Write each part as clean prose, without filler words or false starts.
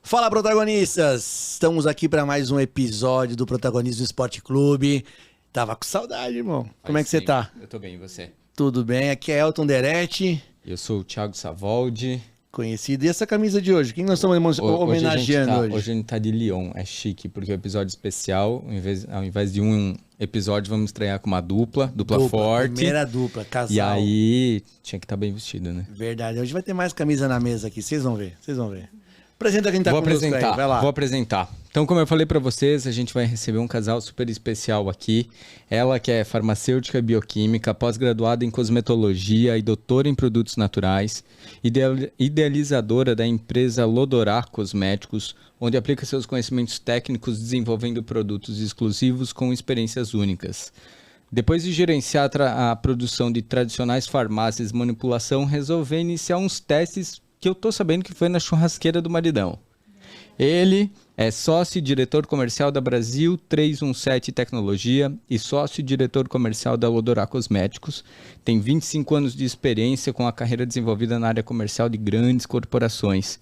Fala, protagonistas! Estamos aqui para mais um episódio do Protagonismo Esporte Clube. Tava com saudade, irmão. Como é que você tá? Eu tô bem, e você? Tudo bem, aqui é Elton Deretti. Eu sou o Thiago Savoldi. Conhecido. E essa camisa de hoje? Quem nós estamos homenageando hoje? Hoje a gente tá de Lyon, é chique, porque é um episódio especial. Ao invés de um episódio, vamos estrear com uma dupla forte. Primeira dupla, casal. E aí, tinha que estar bem vestido, né? Verdade. Hoje vai ter mais camisa na mesa aqui, vocês vão ver. Apresenta quem tá conosco aí, vai lá. Vou apresentar. Então, como eu falei para vocês, a gente vai receber um casal super especial aqui. Ela que é farmacêutica bioquímica, pós-graduada em cosmetologia e doutora em produtos naturais, idealizadora da empresa Lodorá Cosméticos, onde aplica seus conhecimentos técnicos desenvolvendo produtos exclusivos com experiências únicas. Depois de gerenciar a produção de tradicionais farmácias de manipulação, resolveu iniciar uns testes que eu tô sabendo que foi na churrasqueira do maridão. Ele é sócio e diretor comercial da Brasil 317 Tecnologia e sócio e diretor comercial da Lodorá Cosméticos. Tem 25 anos de experiência com a carreira desenvolvida na área comercial de grandes corporações.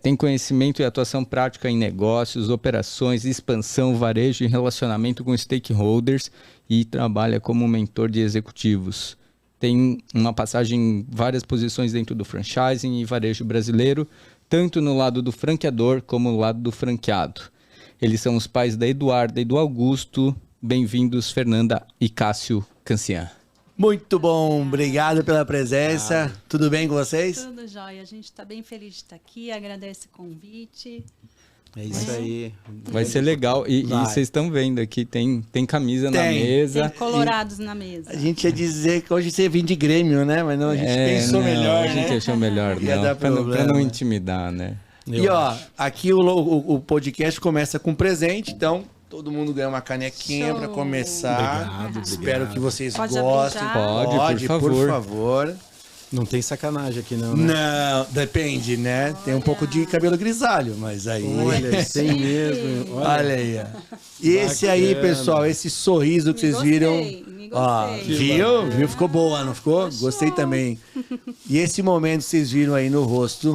Tem conhecimento e atuação prática em negócios, operações, expansão, varejo e relacionamento com stakeholders e trabalha como mentor de executivos. Tem uma passagem em várias posições dentro do franchising e varejo brasileiro, tanto no lado do franqueador como no lado do franqueado. Eles são os pais da Eduarda e do Augusto. Bem-vindos, Fernanda e Cássio Cancian. Muito bom, obrigado pela presença. Tudo bem com vocês? Tudo jóia, a gente está bem feliz de estar aqui, agradece o convite. É isso aí. Vai ser legal. E vocês estão vendo aqui, tem camisa na mesa. Tem colorados na mesa. A gente ia dizer que hoje você vinha de Grêmio, né? Mas não, a gente pensou melhor, A gente achou melhor, pra não intimidar, né? Aqui o podcast começa com presente, então todo mundo ganha uma canequinha para começar. Obrigado. Espero que vocês Pode gostem. Pode, por favor. Não tem sacanagem aqui não, né? Não, depende, né? Tem um pouco de cabelo grisalho, mas aí... Olha, tem mesmo. Olha aí, ó. E esse aí, pessoal, esse sorriso que vocês viram... Me gostei. Viu? Ficou boa, não ficou? Gostei também. E esse momento que vocês viram aí no rosto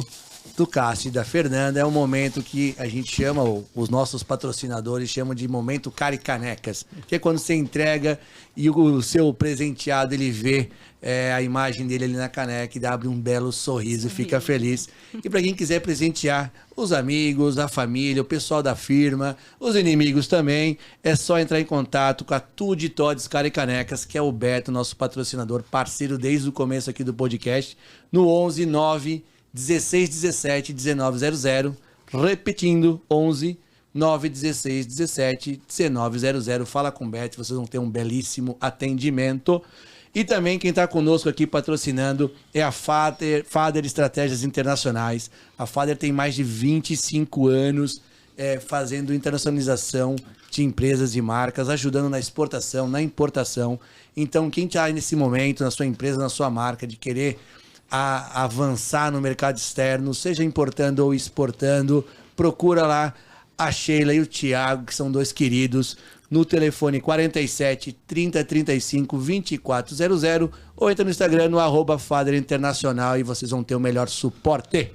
do Cássio e da Fernanda é um momento que a gente chama, os nossos patrocinadores chamam de momento Caricanecas, que é quando você entrega e o seu presenteado, ele vê a imagem dele ali na caneca e abre um belo sorriso e fica feliz. E para quem quiser presentear os amigos, a família, o pessoal da firma, os inimigos também, é só entrar em contato com a Tudo Todes Caricanecas, que é o Beto, nosso patrocinador, parceiro desde o começo aqui do podcast, no 11 9 16 17 1900, repetindo, 11 9 16 17 1900. Fala com o Beto, vocês vão ter um belíssimo atendimento. E também quem está conosco aqui patrocinando é a Fader Estratégias Internacionais. A Fader tem mais de 25 anos fazendo internacionalização de empresas e marcas, ajudando na exportação, na importação. Então, quem está nesse momento, na sua empresa, na sua marca, de querer avançar no mercado externo, seja importando ou exportando, procura lá a Sheila e o Thiago, que são dois queridos, no telefone 47 30 35 2400, ou entra no Instagram no @Fader Internacional e vocês vão ter o melhor suporte.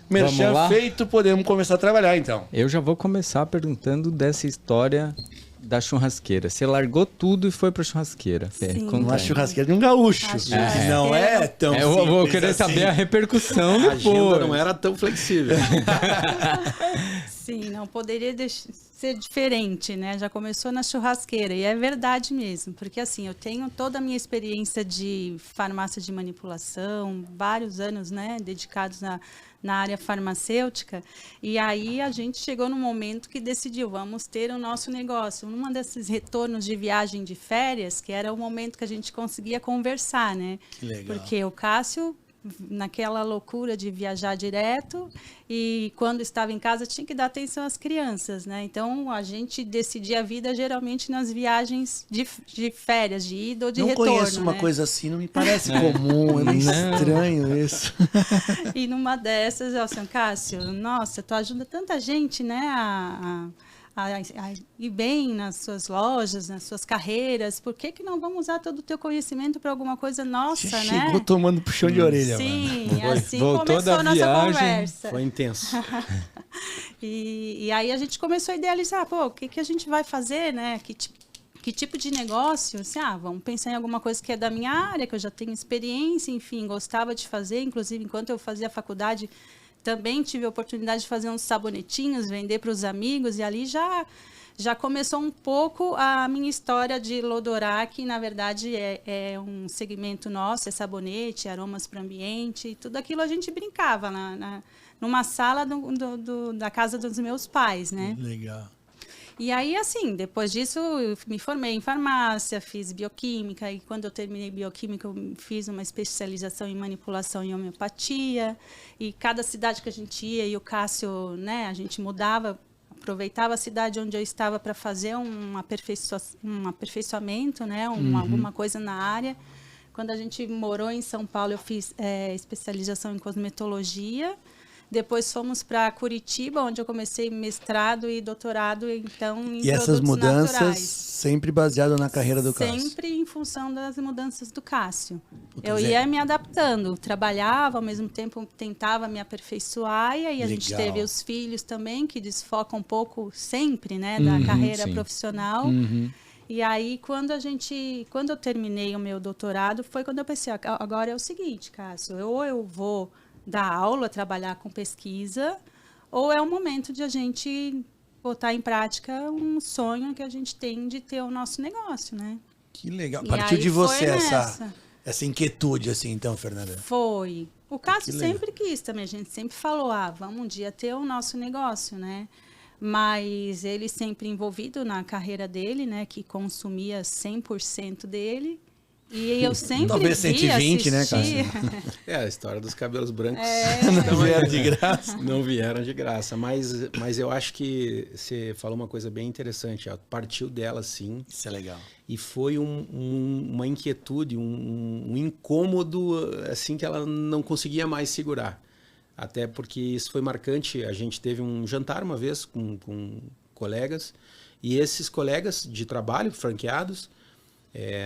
Merchan feito, podemos começar a trabalhar então. Eu já vou começar perguntando dessa história da churrasqueira. Você largou tudo e foi pra churrasqueira. Uma churrasqueira de um gaúcho. Não é tão simples. Eu vou querer saber a repercussão A depois. agenda não era tão flexível. Sim, não poderia ser diferente, né? Já começou na churrasqueira e é verdade mesmo, porque assim, eu tenho toda a minha experiência de farmácia de manipulação, vários anos, né, dedicados na área farmacêutica, e aí a gente chegou num momento que decidiu, vamos ter o nosso negócio. Numa desses retornos de viagem de férias, que era o momento que a gente conseguia conversar, né? Que legal. Porque o Cássio, naquela loucura de viajar direto, e quando estava em casa tinha que dar atenção às crianças, né? Então a gente decidia a vida geralmente nas viagens de férias, de ida ou de retorno. Não conheço uma coisa assim, não me parece comum, é meio estranho isso. E numa dessas, assim, Cássio, nossa, tu ajuda tanta gente, né, ir bem nas suas lojas, nas suas carreiras, por que não vamos usar todo o teu conhecimento para alguma coisa nossa, Você né? chegou tomando puxão de orelha, Sim, mano. assim Voltou começou da a nossa viagem, conversa. Foi intenso. E aí a gente começou a idealizar, pô, o que a gente vai fazer, né? Que tipo de negócio? Assim, vamos pensar em alguma coisa que é da minha área, que eu já tenho experiência, enfim, gostava de fazer. Inclusive, enquanto eu fazia faculdade, também tive a oportunidade de fazer uns sabonetinhos, vender para os amigos, e ali já começou um pouco a minha história de Lodorá, que na verdade é um segmento nosso, é sabonete, aromas para o ambiente, tudo aquilo a gente brincava numa sala da casa dos meus pais, né? Legal. E aí, assim, depois disso, eu me formei em farmácia, fiz bioquímica, e quando eu terminei bioquímica, eu fiz uma especialização em manipulação e homeopatia, e cada cidade que a gente ia, e o Cássio, né, a gente mudava, aproveitava a cidade onde eu estava para fazer um aperfeiçoamento, né, alguma coisa na área. Quando a gente morou em São Paulo, eu fiz especialização em cosmetologia. Depois fomos para Curitiba, onde eu comecei mestrado e doutorado, então, em E essas produtos mudanças naturais. sempre baseado na carreira do Cássio. Sempre em função das mudanças do Cássio. Puta, Eu Zé. ia me adaptando, trabalhava, ao mesmo tempo tentava me aperfeiçoar, e aí a gente Legal. teve os filhos também, que desfocam um pouco sempre, né, da carreira sim. profissional. E aí, quando eu terminei o meu doutorado, foi quando eu pensei, agora é o seguinte, Cássio, ou eu vou dar aula, trabalhar com pesquisa, ou é o momento de a gente botar em prática um sonho que a gente tem de ter o nosso negócio, né? Que legal. E Partiu aí de você foi nessa. essa inquietude, assim, então, Fernanda? Foi. O Cássio que legal. sempre quis também, a gente sempre falou, vamos um dia ter o nosso negócio, né? Mas ele sempre envolvido na carreira dele, né? Que consumia 100% dele. E eu sempre Talvez 120, né, assistia. É, a história dos cabelos brancos. Não vieram de graça. Não vieram de graça, mas eu acho que você falou uma coisa bem interessante. Ó, partiu dela, sim, Isso é legal. e foi uma inquietude, um incômodo, assim, que ela não conseguia mais segurar. Até porque isso foi marcante. A gente teve um jantar uma vez com colegas, e esses colegas de trabalho, franqueados,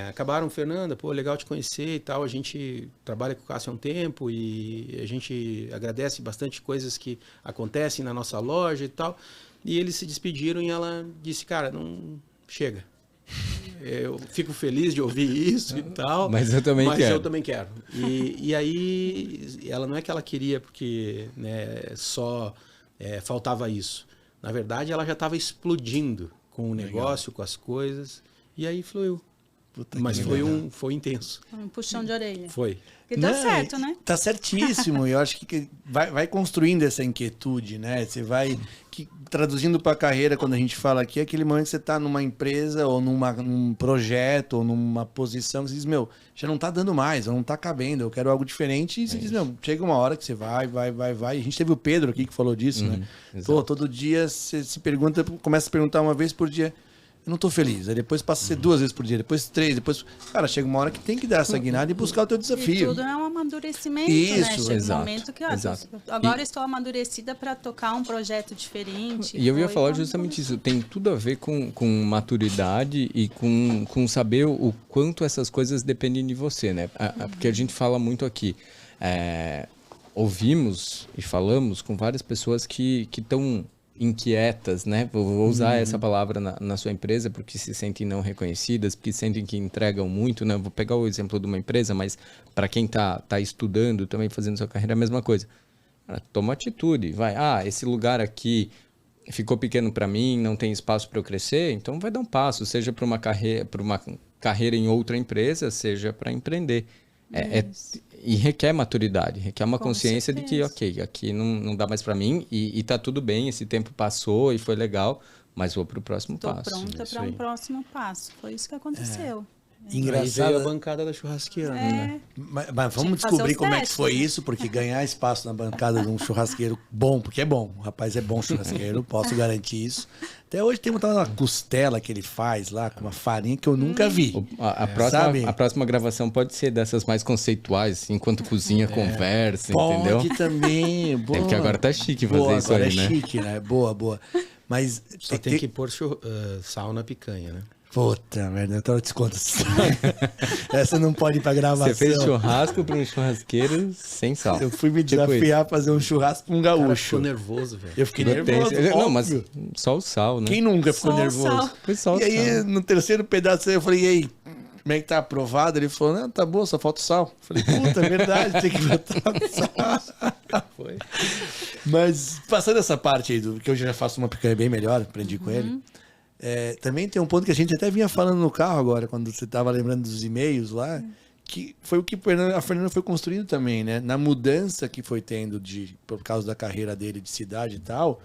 acabaram, Fernanda, pô, legal te conhecer e tal, a gente trabalha com o Cássio há um tempo e a gente agradece bastante coisas que acontecem na nossa loja e tal, e eles se despediram e ela disse, cara, não chega, eu fico feliz de ouvir isso e tal, Mas eu também mas quero. eu também quero. E aí, ela não é que ela queria porque, né, só faltava isso, na verdade ela já estava explodindo com o negócio, com as coisas, e aí fluiu. Puta Mas que foi legal. foi intenso. Um puxão de orelha. Foi. E deu Não, certo, né? Tá certíssimo. Eu acho que vai construindo essa inquietude, né? Você vai traduzindo para a carreira, quando a gente fala aqui, é aquele momento que você está numa empresa ou num projeto ou numa posição que você diz, meu, já não tá dando mais, não tá cabendo, eu quero algo diferente. E você diz, não, chega uma hora que você vai. A gente teve o Pedro aqui que falou disso, né? exato. Pô, todo dia você se pergunta, começa a perguntar uma vez por dia. Eu não tô feliz. Aí depois passa a ser 2 vezes por dia, depois 3, depois... Cara, chega uma hora que tem que dar essa guinada e buscar o teu E desafio. tudo é um amadurecimento, né? Isso, Chega exato, um momento que, exato. agora estou amadurecida para tocar um projeto diferente. E eu ia Foi falar quando justamente isso. Tem tudo a ver com maturidade e com saber o quanto essas coisas dependem de você, né? Porque a gente fala muito aqui. Ouvimos e falamos com várias pessoas que estão inquietas, né? Vou usar essa palavra na sua empresa porque se sentem não reconhecidas, porque sentem que entregam muito, né? Vou pegar o exemplo de uma empresa, mas para quem tá estudando, também fazendo sua carreira, é a mesma coisa. Cara, toma atitude, vai. Esse lugar aqui ficou pequeno para mim, não tem espaço para eu crescer, então vai dar um passo, seja para uma carreira em outra empresa, seja para empreender. E requer maturidade, requer uma Com consciência de que, certeza. ok, aqui não dá mais para mim e tá tudo bem, esse tempo passou e foi legal, mas vou pro próximo Estou passo. pronta Isso para um aí. próximo passo. Foi isso que aconteceu. Aí veio a Engraçado. bancada da churrasqueira, né? Mas Tinha vamos que fazer descobrir os como é que testes, foi né? isso, porque ganhar espaço na bancada de um churrasqueiro bom, porque é bom, o rapaz é bom churrasqueiro, posso garantir isso. Até hoje tem uma costela que ele faz lá com uma farinha que eu nunca vi. Sabe? A próxima gravação pode ser dessas mais conceituais, enquanto cozinha, conversa, entendeu? Pode também. Boa. Porque agora tá chique Boa, fazer isso agora aí, é né? chique, né? Boa, boa. Mas Só tem que pôr sal na picanha, né? Puta merda, então eu desconto. Essa não pode ir pra gravação. Você fez churrasco para um churrasqueiro sem sal. Eu fui me desafiar a fazer um churrasco com um gaúcho. Cara, ficou nervoso, velho. Eu fiquei nervoso. Não, mas óbvio. só o sal, né? Quem nunca ficou Só o nervoso? sal. Foi só o E aí, sal. no terceiro pedaço, eu falei, e aí, como é que tá aprovado? Ele falou, não, tá bom, só falta o sal. Eu falei, puta, é verdade, tem que botar o sal. Foi. Mas, passando essa parte aí, que eu já faço uma picanha bem melhor, aprendi com ele, também tem um ponto que a gente até vinha falando no carro agora, quando você tava lembrando dos e-mails lá, que foi o que a Fernanda foi construindo também, né? Na mudança que foi tendo por causa da carreira dele de cidade e tal,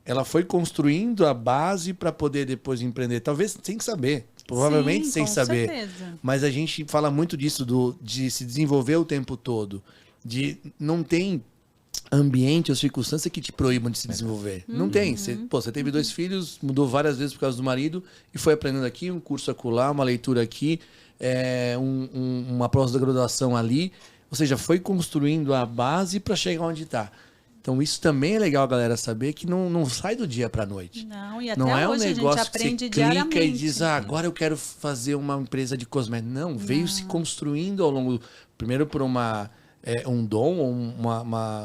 ela foi construindo a base para poder depois empreender, talvez sem saber, provavelmente Sim, sem com saber. certeza. Mas a gente fala muito disso, de se desenvolver o tempo todo, de não tem ambiente ou circunstância que te proíbam de se desenvolver. Não tem. Você teve 2 filhos, mudou várias vezes por causa do marido e foi aprendendo aqui, um curso acolá, uma leitura aqui, uma pós-graduação ali. Ou seja, foi construindo a base para chegar onde está. Então isso também é legal, galera, saber que não sai do dia para a noite. Não, e até Não é um hoje negócio a gente aprende que você clica diariamente. e diz, agora eu quero fazer uma empresa de cosméticos. Não, veio se construindo ao longo... Primeiro por um dom, ou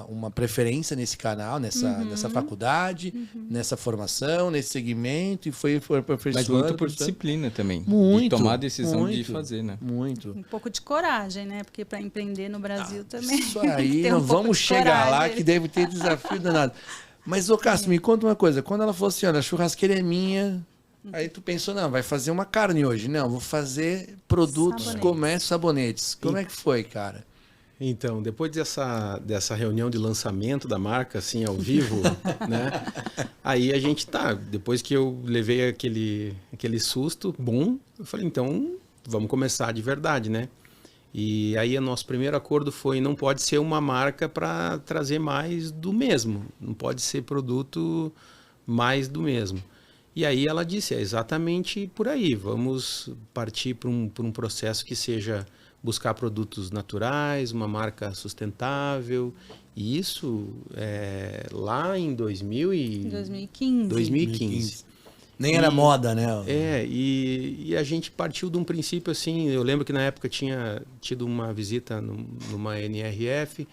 uma preferência nesse canal, nessa faculdade, nessa formação, nesse segmento, e foi aperfeiçoando. Mas muito por disciplina também. Muito, de tomar a decisão de muito, fazer, né? Muito. Um pouco de coragem, né? Porque para empreender no Brasil também. Isso tem aí, que ter não um pouco vamos de chegar lá coragem. que deve ter desafio danado. Mas, ô Cássio, me conta uma coisa. Quando ela falou assim, olha, a churrasqueira é minha... Aí tu pensou, não, vai fazer uma carne hoje. Não, vou fazer produtos, Sabonetes. comércio, sabonetes. Como é que foi, cara? Então, depois dessa reunião de lançamento da marca, assim, ao vivo, né? Aí a gente depois que eu levei aquele susto bom, eu falei, então, vamos começar de verdade, né? E aí o nosso primeiro acordo foi, não pode ser uma marca para trazer mais do mesmo, não pode ser produto mais do mesmo. E aí ela disse, é exatamente por aí, vamos partir para um processo que seja buscar produtos naturais, uma marca sustentável, e isso lá em 2015. 2015. Nem era moda, né? E a gente partiu de um princípio assim, eu lembro que na época tinha tido uma visita numa NRF,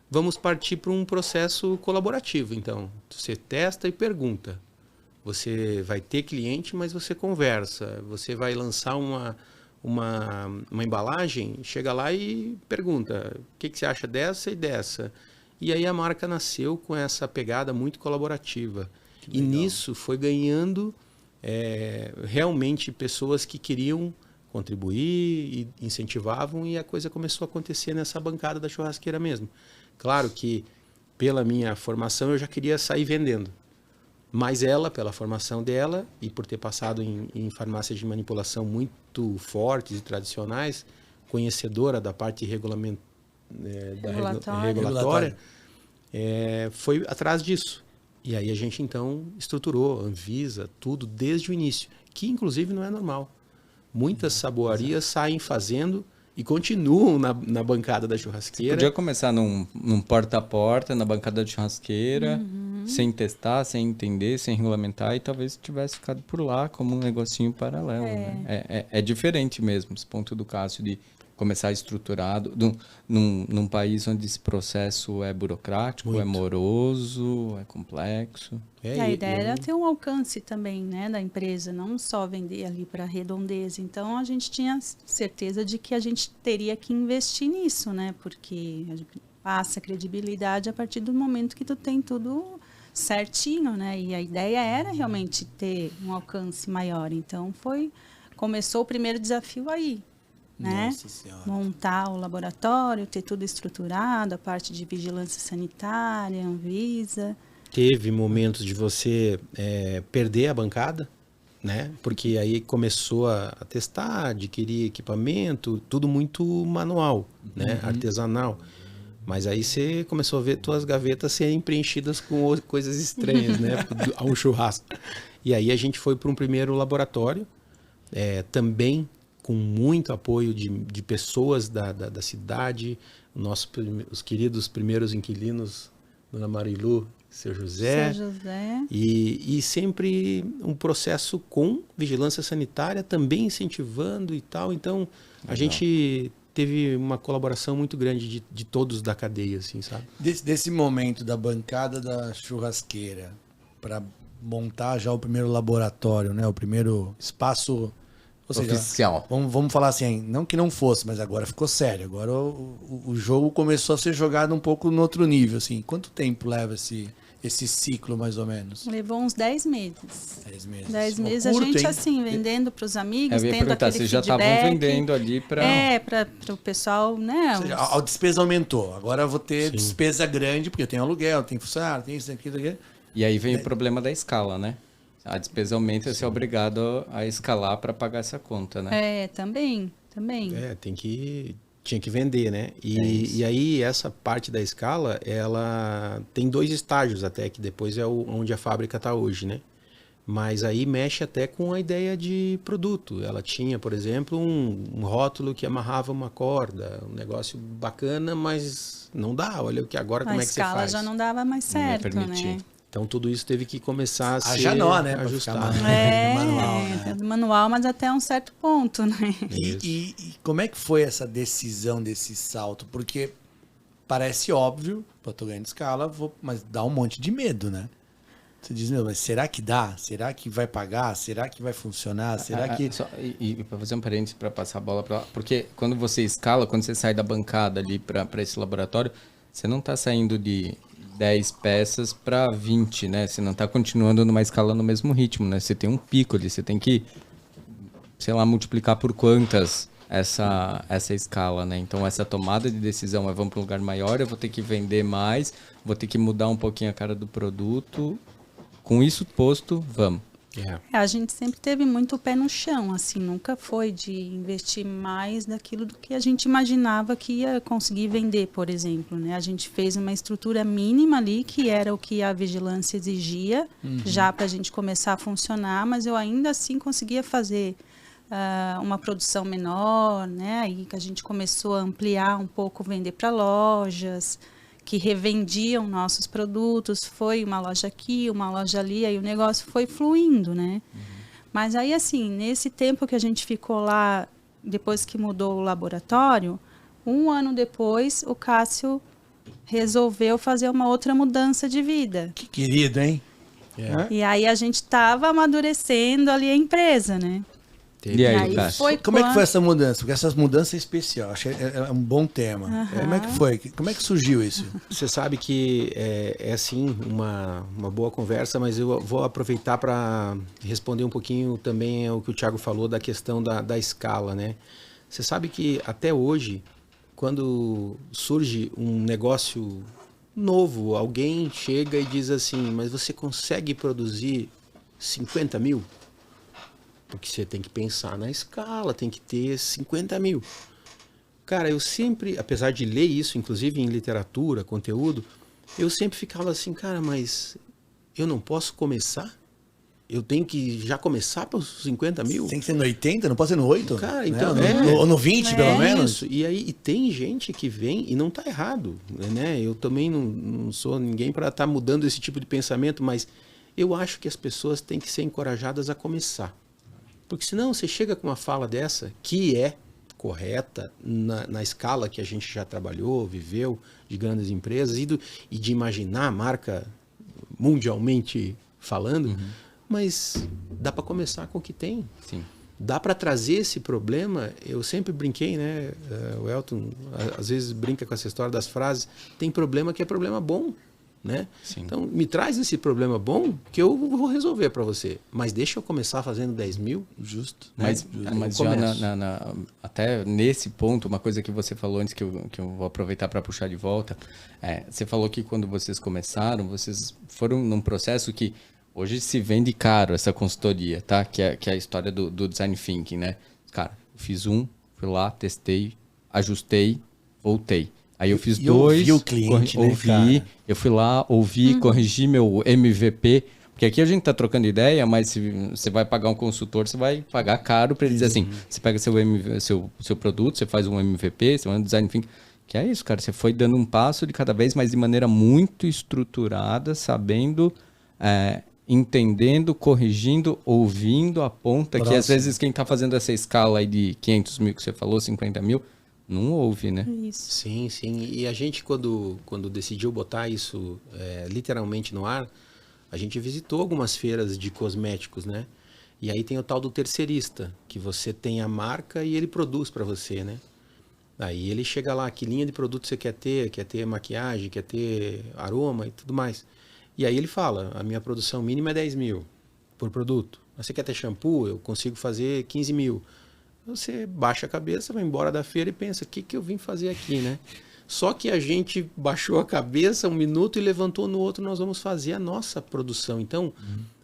vamos partir para um processo colaborativo, então, você testa e pergunta, você vai ter cliente, mas você conversa, você vai lançar uma embalagem, chega lá e pergunta, o que você acha dessa e dessa? E aí a marca nasceu com essa pegada muito colaborativa. E nisso foi ganhando realmente pessoas que queriam contribuir e incentivavam, e a coisa começou a acontecer nessa bancada da churrasqueira mesmo. Claro que pela minha formação eu já queria sair vendendo, mas ela, pela formação dela e por ter passado em farmácias de manipulação muito fortes e tradicionais, conhecedora da parte regulatória, foi atrás disso. E aí a gente então estruturou, Anvisa, tudo desde o início, que inclusive não é normal. Muitas saboarias saem fazendo e continuam na bancada da churrasqueira. Podia começar num porta a porta, na bancada de churrasqueira, sem testar, sem entender, sem regulamentar, e talvez tivesse ficado por lá como um negocinho paralelo. Né? É diferente mesmo, esse ponto do Cássio de começar estruturado, num país onde esse processo é burocrático, é moroso, é complexo. E a ideia era ter um alcance também, né, da empresa, não só vender ali para Redondeza. Então a gente tinha certeza de que a gente teria que investir nisso, né, porque a gente passa credibilidade a partir do momento que tu tem tudo certinho, né, e a ideia era realmente ter um alcance maior. Então começou o primeiro desafio aí. Né? Nossa Senhora. Montar o laboratório, ter tudo estruturado, a parte de vigilância sanitária, Anvisa. Teve momentos de você perder a bancada, né? Porque aí começou a testar, adquirir equipamento, tudo muito manual, né? Artesanal. Mas aí você começou a ver suas gavetas serem preenchidas com coisas estranhas, né? A um churrasco. E aí a gente foi para um primeiro laboratório, também com muito apoio de pessoas da cidade, os queridos primeiros inquilinos, Dona Marilu Seu José. Seu José. E sempre um processo com vigilância sanitária, também incentivando e tal. Então, a gente teve uma colaboração muito grande de todos da cadeia, assim, sabe? Desse momento da bancada da churrasqueira para montar já o primeiro laboratório, né? O primeiro espaço... Ou seja, oficial. Vamos falar assim, não que não fosse, mas agora ficou sério. Agora o jogo começou a ser jogado um pouco no outro nível, assim. Quanto tempo leva esse ciclo, mais ou menos? Levou uns 10 meses. 10 meses. 10 meses Curto, a gente, hein? assim, vendendo para os amigos, Eu ia tendo perguntar, aquele vocês já estavam feedback. vendendo ali para... para o pessoal, né? Ou seja, a despesa aumentou. Agora eu vou ter Sim. despesa grande, porque eu tenho aluguel, tenho funcionário, tenho isso, aquilo, aquilo. E aí vem o problema da escala, né? A despesa aumenta, você é obrigado a escalar para pagar essa conta, né? Também. Tinha que vender, né? E aí essa parte da escala, ela tem 2 estágios até, que depois é onde a fábrica está hoje, né? Mas aí mexe até com a ideia de produto. Ela tinha, por exemplo, um rótulo que amarrava uma corda, um negócio bacana, mas não dá. Olha o que agora, como é que você A faz? escala já não dava mais Não ia certo, permitir. né? Então tudo isso teve que começar a ser Haja nó, né? Pra ajustado. ficar manual, né? Manual, mas até um certo ponto, né? E como é que foi essa decisão desse salto? Porque parece óbvio, eu tô ganhando escala, mas dá um monte de medo, né? Você diz, mas será que dá? Será que vai pagar? Será que vai funcionar? Será que... E para fazer um parênteses para passar a bola para lá, porque quando você escala, quando você sai da bancada ali para esse laboratório, você não está saindo de 10 peças para 20, né? Você não está continuando numa escala no mesmo ritmo, né? Você tem um pico ali, você tem que, sei lá, multiplicar por quantas essa escala, né? Então, essa tomada de decisão é vamos para um lugar maior, eu vou ter que vender mais, vou ter que mudar um pouquinho a cara do produto. Com isso posto, vamos. A gente sempre teve muito o pé no chão, assim, nunca foi de investir mais daquilo do que a gente imaginava que ia conseguir vender, por exemplo, né? A gente fez uma estrutura mínima ali, que era o que a vigilância exigia, já para a gente começar a funcionar, mas eu ainda assim conseguia fazer uma produção menor, né? Aí que a gente começou a ampliar um pouco, vender para lojas que revendiam nossos produtos, foi uma loja aqui, uma loja ali, aí o negócio foi fluindo, né? Mas aí, assim, nesse tempo que a gente ficou lá, depois que mudou o laboratório, 1 ano depois, o Cássio resolveu fazer uma outra mudança de vida. Que querido, hein? E aí a gente estava amadurecendo ali a empresa, né? E aí, aí Cássio? foi Como é que foi essa mudança? Porque essas mudanças é especial, acho que é um bom tema. Como é que foi? Como é que surgiu isso? Você sabe que é sim uma boa conversa, mas eu vou aproveitar para responder um pouquinho também ao que o Thiago falou da questão da escala, né? Você sabe que até hoje, quando surge um negócio novo, alguém chega e diz assim, mas você consegue produzir 50 mil? Porque você tem que pensar na escala, tem que ter 50 mil. Cara, eu sempre, apesar de ler isso, inclusive em literatura, conteúdo, eu sempre ficava assim, cara, mas eu não posso começar? Eu tenho que já começar para os 50 mil? Tem que ser no 80, não pode ser no 8? Cara, né? então, Ou no 20, pelo menos? Isso. E aí tem gente que vem e não está errado, né? Eu também não sou ninguém para estar mudando esse tipo de pensamento, mas eu acho que as pessoas têm que ser encorajadas a começar. Porque senão você chega com uma fala dessa, que é correta na escala que a gente já trabalhou, viveu, de grandes empresas, e de imaginar a marca mundialmente falando, mas dá para começar com o que tem. Sim. Dá para trazer esse problema, eu sempre brinquei, né? O Elton às vezes brinca com essa história das frases, tem problema que é problema bom. Né? Então, me traz esse problema bom que eu vou resolver para você. Mas deixa eu começar fazendo 10 mil. Justo. Mas já até nesse ponto, uma coisa que você falou antes que eu vou aproveitar para puxar de volta, você falou que quando vocês começaram, vocês foram num processo que hoje se vende caro essa consultoria, tá? Que é a história do design thinking, né? Cara, fiz fui lá, testei, ajustei, voltei. Aí eu fiz 2, ouvi o cliente, ouvi, eu fui lá, ouvi, corrigi meu MVP, porque aqui a gente tá trocando ideia, mas se você vai pagar um consultor, você vai pagar caro para ele dizer assim, você pega seu produto, você faz um MVP, você faz um design thinking, Que é isso, cara. Você foi dando um passo de cada vez, mas de maneira muito estruturada, sabendo, entendendo, corrigindo, ouvindo a ponta. Que às vezes quem está fazendo essa escala aí de 500 mil que você falou, 50 mil, não ouve, né? Isso. Sim, sim. E a gente, quando decidiu botar isso literalmente no ar, a gente visitou algumas feiras de cosméticos, né? E aí tem o tal do terceirista, que você tem a marca e ele produz para você, né? Aí ele chega lá, que linha de produto você quer ter maquiagem, quer ter aroma e tudo mais. E aí ele fala, a minha produção mínima é 10 mil por produto. Mas você quer ter shampoo? Eu consigo fazer 15 mil. Você baixa a cabeça, vai embora da feira e pensa, o que eu vim fazer aqui, né? Só que a gente baixou a cabeça um minuto e levantou no outro, nós vamos fazer a nossa produção. Então,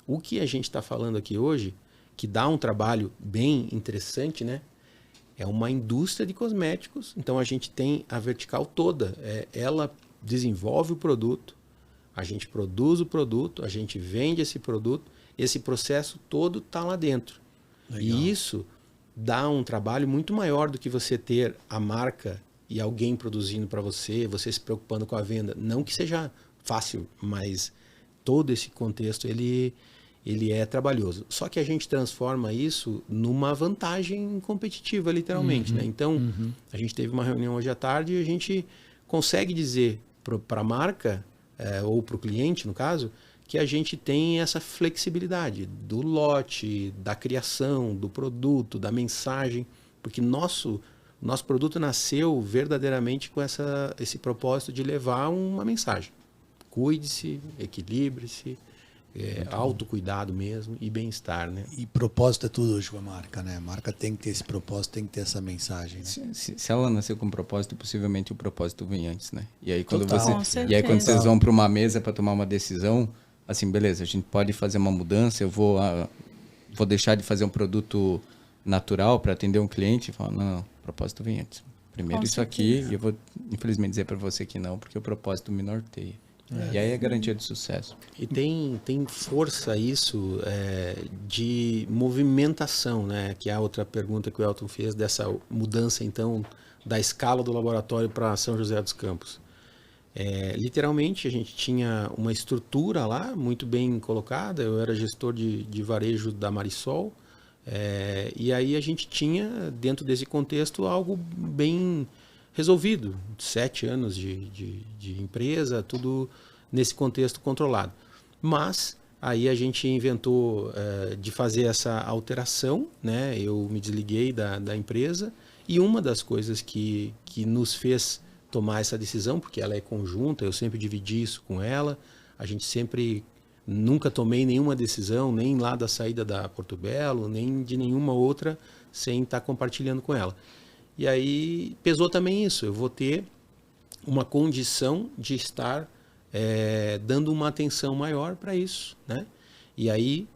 o que a gente está falando aqui hoje, que dá um trabalho bem interessante, né? É uma indústria de cosméticos, então a gente tem a vertical toda. Ela desenvolve o produto, a gente produz o produto, a gente vende esse produto, esse processo todo está lá dentro. Legal. E isso dá um trabalho muito maior do que você ter a marca e alguém produzindo para você se preocupando com a venda. Não que seja fácil, mas todo esse contexto ele é trabalhoso. Só que a gente transforma isso numa vantagem competitiva, literalmente. Né? Então, a gente teve uma reunião hoje à tarde e a gente consegue dizer para a marca, ou para o cliente, no caso, que a gente tem essa flexibilidade do lote, da criação, do produto, da mensagem, porque nosso produto nasceu verdadeiramente com esse propósito de levar uma mensagem. Cuide-se, equilibre-se, autocuidado mesmo e bem-estar, né? E propósito é tudo hoje com a marca, né? A marca tem que ter esse propósito, tem que ter essa mensagem. Né? Se ela nasceu com propósito, possivelmente o propósito vem antes, né? E aí quando Total, quando vocês vão para uma mesa para tomar uma decisão, assim, beleza, a gente pode fazer uma mudança, eu vou deixar de fazer um produto natural para atender um cliente e falar, não, o propósito vem antes. Primeiro isso aqui, e eu vou infelizmente dizer para você que não, porque o propósito me norteia. E aí é garantia de sucesso. E tem força isso de movimentação, né? Que é a outra pergunta que o Elton fez, dessa mudança, então, da escala do laboratório para São José dos Campos. Literalmente, a gente tinha uma estrutura lá, muito bem colocada. Eu era gestor de varejo da Marisol. E aí a gente tinha, dentro desse contexto, algo bem resolvido. 7 anos de empresa, tudo nesse contexto controlado. Mas aí a gente inventou de fazer essa alteração, né? Eu me desliguei da empresa e uma das coisas que nos fez tomar essa decisão, porque ela é conjunta, eu sempre dividi isso com ela, a gente nunca tomei nenhuma decisão, nem lá da saída da Porto Belo, nem de nenhuma outra, sem estar compartilhando com ela. E aí pesou também isso, eu vou ter uma condição de estar dando uma atenção maior para isso, né? E aí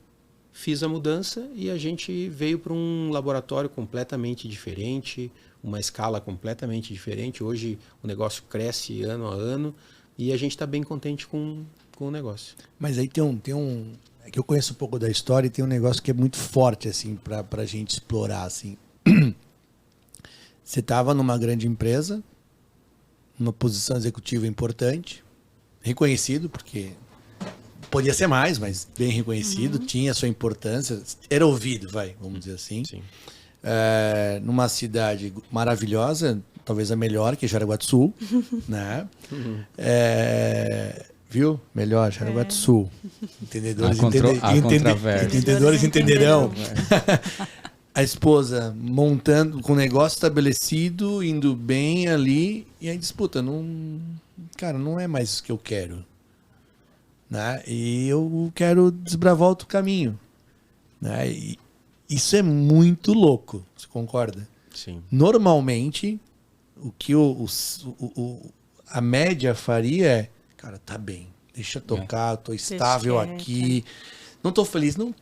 fiz a mudança e a gente veio para um laboratório completamente diferente, uma escala completamente diferente. Hoje o negócio cresce ano a ano e a gente está bem contente com o negócio. Mas aí tem um é que eu conheço um pouco da história e tem um negócio que é muito forte assim para a gente explorar assim. Você estava numa grande empresa, numa posição executiva importante, reconhecido, porque podia ser mais, mas bem reconhecido, tinha sua importância, era ouvido, vamos dizer assim. Sim. Numa cidade maravilhosa, talvez a melhor, que é Jaraguá do Sul, né? Viu? Melhor, Jaraguá do Sul. Entendedores entenderão. A esposa montando, com o negócio estabelecido, indo bem ali, e aí disputa, cara, não é mais o que eu quero. Né? E eu quero desbravar outro caminho. Né? E isso é muito louco, você concorda? Sim. Normalmente, o que a média faria é, cara, tá bem, deixa eu tocar, tô estável aqui. Não tô feliz, não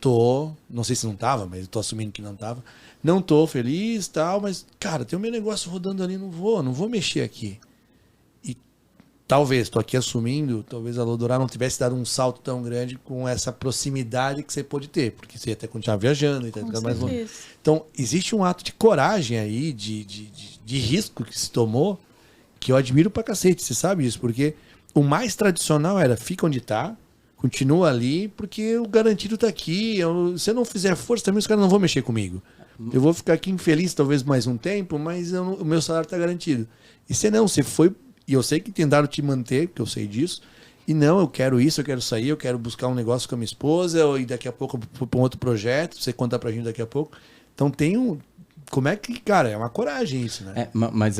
sei se não tava, mas eu tô assumindo que não tava. Não tô feliz, tal, mas, cara, tem o meu negócio rodando ali, não vou mexer aqui. E talvez, tô aqui assumindo, talvez a Lodorá não tivesse dado um salto tão grande com essa proximidade que você pôde ter, porque você ia até continuar viajando e tal, mais longe. Então, existe um ato de coragem aí, de risco que se tomou, que eu admiro pra cacete, você sabe disso, porque o mais tradicional era fica onde tá, continua ali, porque o garantido tá aqui. Se eu não fizer força, também os caras não vão mexer comigo. Eu vou ficar aqui infeliz talvez mais um tempo, mas o meu salário tá garantido. E você não, você foi, e eu sei que tentaram te manter, porque eu sei disso, e não, eu quero isso, eu quero sair, eu quero buscar um negócio com a minha esposa, e daqui a pouco eu vou pra um outro projeto, você conta pra gente daqui a pouco. Então como é que, cara, é uma coragem isso, né? Mas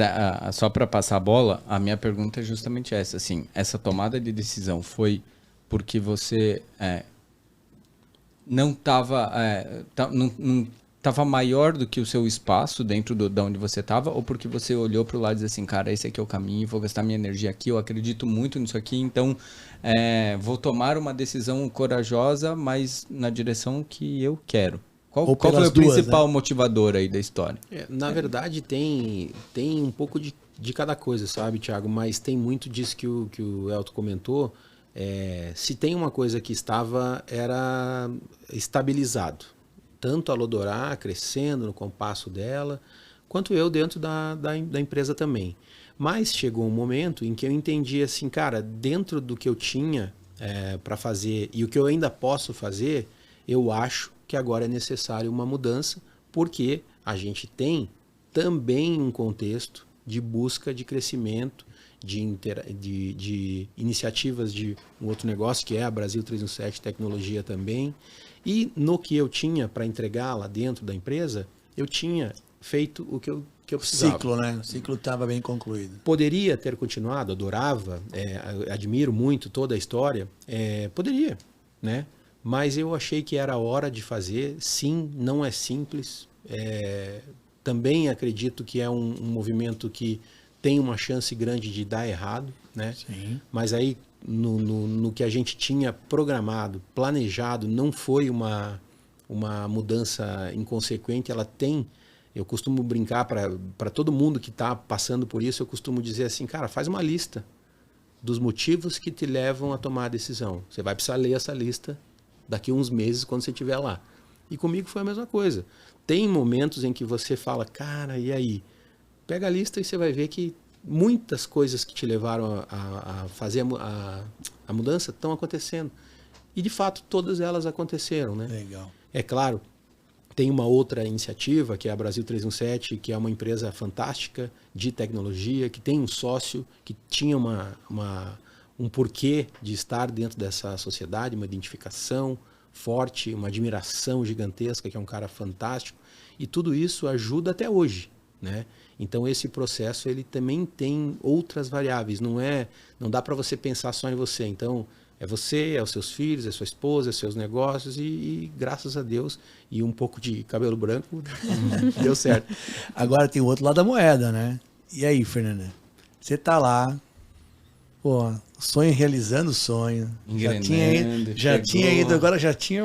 só para passar a bola, a minha pergunta é justamente essa, assim, essa tomada de decisão foi porque você não estava não tava maior do que o seu espaço dentro de onde você estava, ou porque você olhou para o lado e disse assim, cara, esse aqui é o caminho, vou gastar minha energia aqui, eu acredito muito nisso aqui, então vou tomar uma decisão corajosa, mas na direção que eu quero. Qual foi o principal motivador aí da história? Na verdade, tem um pouco de cada coisa, sabe, Thiago? Mas tem muito disso que o Elton comentou. Se tem uma coisa que era estabilizado. Tanto a Lodorá crescendo no compasso dela, quanto eu dentro da empresa também. Mas chegou um momento em que eu entendi assim, cara, dentro do que eu tinha para fazer e o que eu ainda posso fazer, eu acho que agora é necessário uma mudança, porque a gente tem também um contexto de busca de crescimento, de iniciativas de um outro negócio, que é a Brasil 317 Tecnologia também. E no que eu tinha para entregar lá dentro da empresa, eu tinha feito o que eu precisava. Ciclo, né? O ciclo estava bem concluído. Poderia ter continuado, adorava, admiro muito toda a história, poderia, né? Mas eu achei que era hora de fazer. Sim, não é simples. Também acredito que é um movimento que tem uma chance grande de dar errado, né? Sim. Mas aí, no que a gente tinha programado, planejado, não foi uma mudança inconsequente. Ela tem, eu costumo brincar para todo mundo que está passando por isso, eu costumo dizer assim, cara, faz uma lista dos motivos que te levam a tomar a decisão. Você vai precisar ler essa lista daqui a uns meses, quando você estiver lá. E comigo foi a mesma coisa. Tem momentos em que você fala, cara, e aí? Pega a lista e você vai ver que muitas coisas que te levaram a fazer a mudança estão acontecendo. E, de fato, todas elas aconteceram, né? Legal. É claro, tem uma outra iniciativa, que é a Brasil 317, que é uma empresa fantástica de tecnologia, que tem um sócio que tinha um porquê de estar dentro dessa sociedade, uma identificação forte, uma admiração gigantesca, que é um cara fantástico, e tudo isso ajuda até hoje, né? Então esse processo ele também tem outras variáveis, não dá para você pensar só em você. Então é você, é os seus filhos, é sua esposa, é seus negócios e graças a Deus e um pouco de cabelo branco deu certo. Agora tem o outro lado da moeda, né? E aí, Fernanda? Você tá lá, pô, sonho realizando o sonho. Já tinha ido, agora já tinha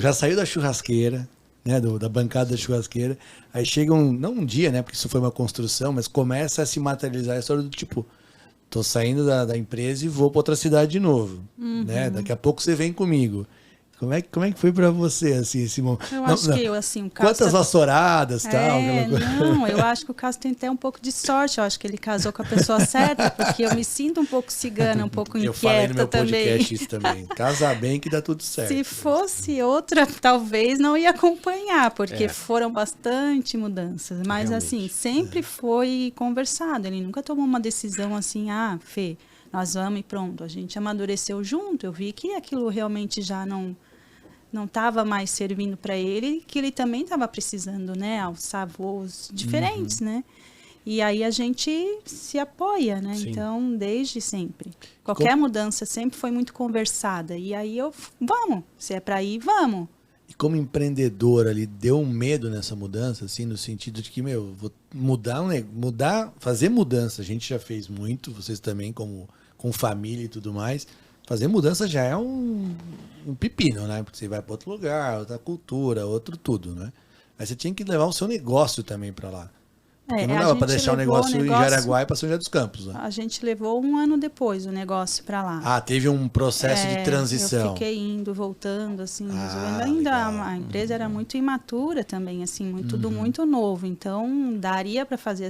já saiu da churrasqueira, né? Da bancada da churrasqueira. Aí chega não um dia, né? Porque isso foi uma construção, mas começa a se materializar a história do tipo, tô saindo da empresa e vou para outra cidade de novo, né? Daqui a pouco você vem comigo. Como é que foi para você, assim, esse momento? Eu acho que assim, o Cássio... Quantas vassouradas, tal? Não, eu acho que o Cássio tem até um pouco de sorte. Eu acho que ele casou com a pessoa certa, porque eu me sinto um pouco cigana, um pouco inquieta também. Eu falei no meu podcast isso também. Casar bem que dá tudo certo. Se fosse outra, talvez não ia acompanhar, porque foram bastante mudanças. Mas, realmente, assim, sempre foi conversado. Ele nunca tomou uma decisão assim, Fê, nós vamos e pronto. A gente amadureceu junto. Eu vi que aquilo realmente já não estava mais servindo para ele, que ele também estava precisando, né, alçar voos diferentes, né? E aí a gente se apoia, né? Sim. Então, desde sempre. Qualquer mudança sempre foi muito conversada. E aí vamos, se é para ir, vamos. E como empreendedor ali, deu um medo nessa mudança, assim, no sentido de que, vou fazer mudança, a gente já fez muito, vocês também, com família e tudo mais. Fazer mudança já é um pepino, né? Porque você vai para outro lugar, outra cultura, outro tudo, né? Mas você tinha que levar o seu negócio também para lá. Porque não dava para deixar o negócio em Jaraguá e para São José dos Campos, né? A gente levou 1 ano depois o negócio para lá. Teve um processo de transição. Eu fiquei indo, voltando, assim, ainda a empresa era muito imatura também, assim, tudo muito novo. Então, daria para fazer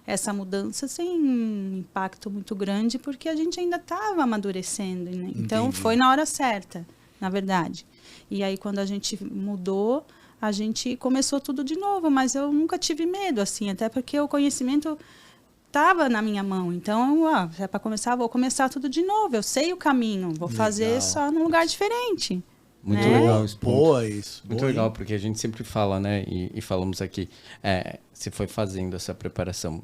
essa mudança sem um impacto muito grande, porque a gente ainda estava amadurecendo, né? Então, Entendi. foi na hora certa, na verdade. E aí, quando a gente mudou, a gente começou tudo de novo, mas eu nunca tive medo, assim, até porque o conhecimento estava na minha mão. Então, se é para começar, vou começar tudo de novo. Eu sei o caminho, vou fazer Legal. só num lugar diferente. Muito né? legal esse ponto. Boa isso. Muito boa, legal, hein? porque a gente sempre fala, né? E falamos aqui, você foi fazendo essa preparação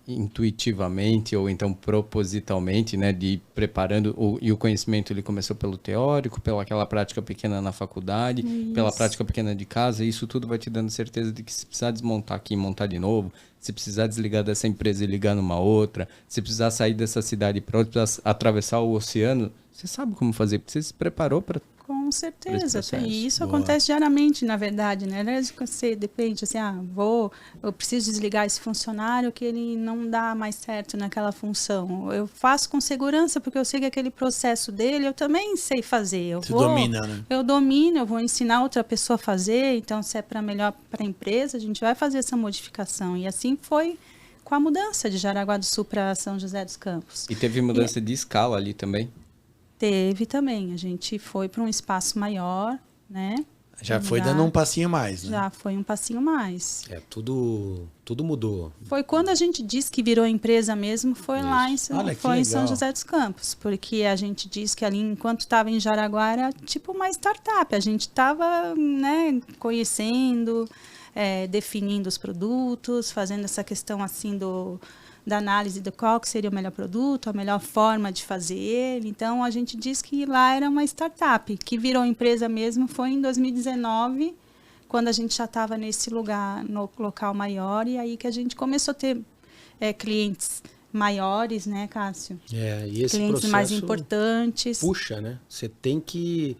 intuitivamente ou então propositalmente, né? De ir preparando, e o conhecimento ele começou pelo teórico, pela aquela prática pequena na faculdade, pela prática pequena de casa, e isso tudo vai te dando certeza de que se precisar desmontar aqui e montar de novo, se precisar desligar dessa empresa e ligar numa outra, se precisar sair dessa cidade para outra, precisar atravessar o oceano, você sabe como fazer, porque você se preparou para... Com certeza. processo. E isso Boa. acontece diariamente, na verdade, né? Você depende, assim, eu preciso desligar esse funcionário que ele não dá mais certo naquela função. Eu faço com segurança, porque eu sei que aquele processo dele eu também sei fazer. Você domina, né? Eu domino, eu vou ensinar outra pessoa a fazer, então se é para melhor para a empresa, a gente vai fazer essa modificação. E assim foi com a mudança de Jaraguá do Sul para São José dos Campos. E teve mudança de escala ali também. Teve também, a gente foi para um espaço maior, né? Já foi dando um passinho mais, né? Já foi um passinho mais. Tudo mudou. Foi quando a gente disse que virou empresa mesmo, foi lá em, Olha, que foi em São legal. José dos Campos, porque a gente disse que ali, enquanto estava em Jaraguá, era tipo uma startup. A gente estava, né, conhecendo, definindo os produtos, fazendo essa questão assim da análise de qual que seria o melhor produto, a melhor forma de fazer ele. Então, a gente diz que lá era uma startup. Que virou empresa mesmo foi em 2019, quando a gente já estava nesse lugar, no local maior, e aí que a gente começou a ter clientes maiores, né, Cássio? E esse Clientes processo mais importantes. puxa, né? Você tem que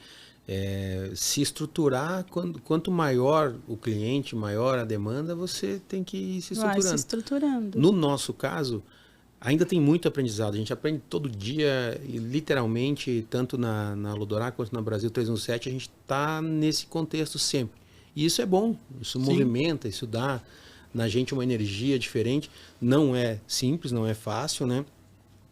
se estruturar. Quanto maior o cliente, maior a demanda, você tem que ir se Vai estruturando. se estruturando. No nosso caso, ainda tem muito aprendizado. A gente aprende todo dia, e literalmente, tanto na Lodorá quanto na Brasil 317, a gente está nesse contexto sempre. E isso é bom, isso movimenta, isso dá na gente uma energia diferente. Não é simples, não é fácil, né?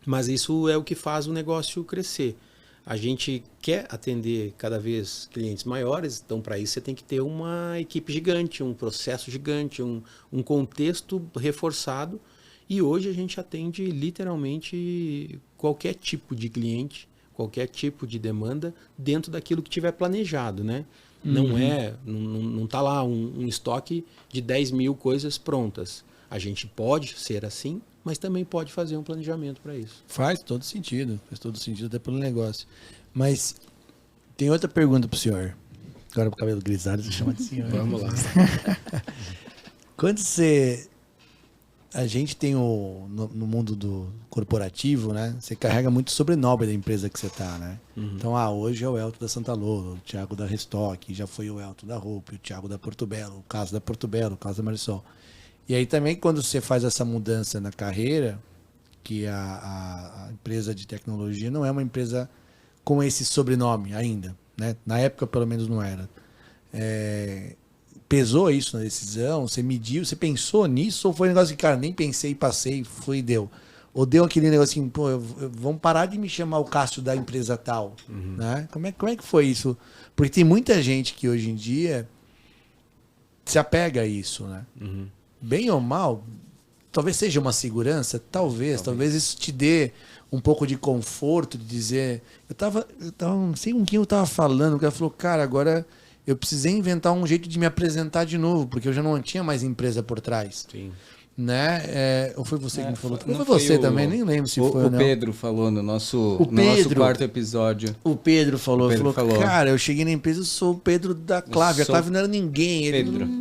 Mas isso é o que faz o negócio crescer. A gente quer atender cada vez clientes maiores, então para isso você tem que ter uma equipe gigante, um processo gigante, um contexto reforçado. E hoje a gente atende literalmente qualquer tipo de cliente, qualquer tipo de demanda dentro daquilo que tiver planejado, né? Não tá lá um estoque de 10 mil coisas prontas. A gente pode ser assim, mas também pode fazer um planejamento para isso. Faz todo sentido até pelo negócio. Mas tem outra pergunta pro senhor. Agora pro cabelo grisalho, você chama de senhor. Vamos lá. Quando a gente tem no mundo do corporativo, né? Você carrega muito o sobrenome da empresa que você tá, né? Então, hoje é o Elton da Santa Lola, o Thiago da Restock, já foi o Elton da Roupa, o Thiago da Portobello, o caso da Portobello, o caso da Marisol. E aí também quando você faz essa mudança na carreira, que a empresa de tecnologia não é uma empresa com esse sobrenome ainda, né? Na época pelo menos não era. Pesou isso na decisão? Você mediu? Você pensou nisso? Ou foi um negócio que, cara, nem pensei, passei, foi e deu? Ou deu aquele negócio assim, vamos parar de me chamar o Cássio da empresa tal, né? Como é que foi isso? Porque tem muita gente que hoje em dia se apega a isso, né? Bem ou mal, talvez seja uma segurança, talvez isso te dê um pouco de conforto de dizer, eu tava não sei com quem eu tava falando, o cara falou, cara, agora eu precisei inventar um jeito de me apresentar de novo, porque eu já não tinha mais empresa por trás. Sim. Né? Ou foi você que me falou? Não Foi você o- também, nem lembro se foi ou O não. Pedro falou no nosso Pedro. quarto episódio. O Pedro falou, O Pedro falou. cara, eu cheguei na empresa, eu sou o Pedro da Clávia. A sou Clávia não era ninguém.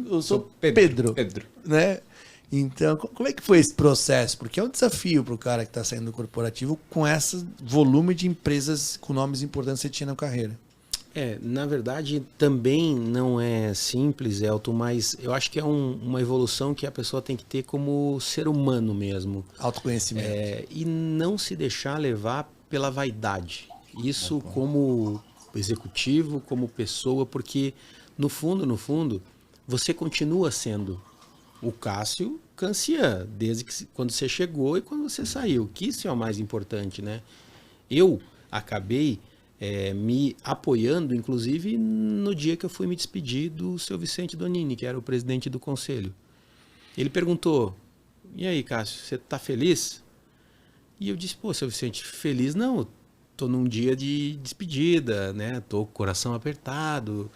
Eu sou Pedro. Pedro. Né? Então, como é que foi esse processo? Porque é um desafio para o cara que está saindo do corporativo com esse volume de empresas com nomes importantes que você tinha na carreira. Na verdade, também não é simples, Elton, mas eu acho que é uma evolução que a pessoa tem que ter como ser humano mesmo. Autoconhecimento. E não se deixar levar pela vaidade. Isso como executivo, como pessoa, porque no fundo, você continua sendo o Cássio Cancian, desde que quando você chegou e quando você saiu, que isso é o mais importante, né? Eu acabei me apoiando, inclusive, no dia que eu fui me despedir do seu Vicente Donini, que era o presidente do conselho. Ele perguntou, e aí, Cássio, você tá feliz? E eu disse, pô, seu Vicente, feliz não, tô num dia de despedida, né? Tô com o coração apertado,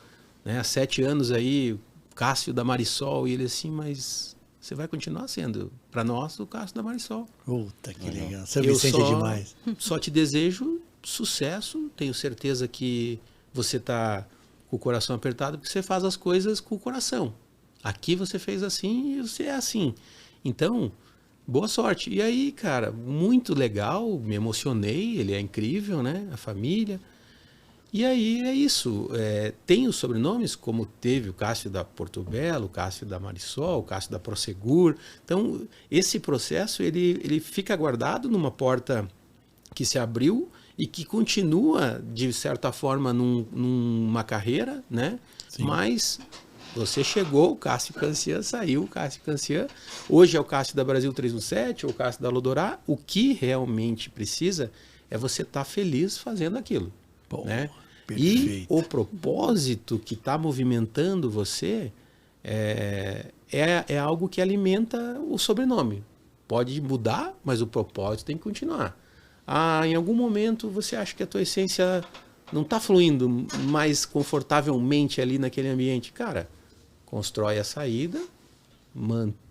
né? Há 7 anos aí, Cássio da Marisol, e ele assim, mas você vai continuar sendo, para nós, o Cássio da Marisol. Puta, que legal. Seu Vicente é demais. Só te desejo sucesso, tenho certeza que você tá com o coração apertado, porque você faz as coisas com o coração. Aqui você fez assim e você é assim. Então, boa sorte. E aí, cara, muito legal, me emocionei, ele é incrível, né? A família. E aí é isso. Tem os sobrenomes, como teve o Cássio da Porto Belo, o Cássio da Marisol, o Cássio da Prosegur. Então, esse processo, ele fica guardado numa porta que se abriu e que continua, de certa forma, numa carreira, né? Sim. Mas você chegou, o Cássio Cancian saiu, o Cássio Cancian. Hoje é o Cássio da Brasil 317, ou o Cássio da Lodorá. O que realmente precisa é você estar feliz fazendo aquilo. Bom, né? E o propósito que está movimentando você é algo que alimenta o sobrenome. Pode mudar, mas o propósito tem que continuar. Em algum momento você acha que a tua essência não está fluindo mais confortavelmente ali naquele ambiente. Cara, constrói a saída,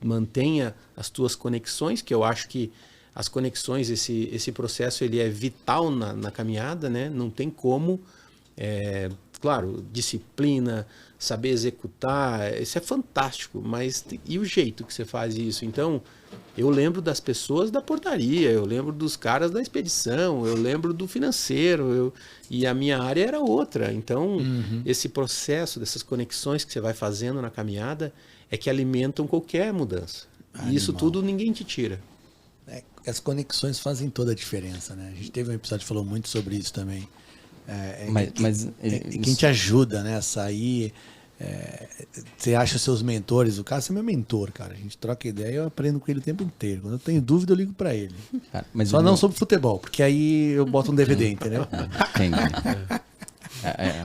mantenha as tuas conexões, que eu acho que as conexões, esse processo ele é vital na caminhada, né? Não tem como, claro, disciplina, saber executar, isso é fantástico, mas e o jeito que você faz isso? Então, eu lembro das pessoas da portaria, eu lembro dos caras da expedição, eu lembro do financeiro, e a minha área era outra. Então, esse processo dessas conexões que você vai fazendo na caminhada é que alimentam qualquer mudança. E isso tudo ninguém te tira. As conexões fazem toda a diferença, né? A gente teve um episódio que falou muito sobre isso também. Quem te ajuda, né, a sair. Você acha os seus mentores, o Cássio é meu mentor, cara. A gente troca ideia e eu aprendo com ele o tempo inteiro. Quando eu tenho dúvida, eu ligo pra ele. Cara, só não sobre futebol, porque aí eu boto um DVD, entendeu? Entendi.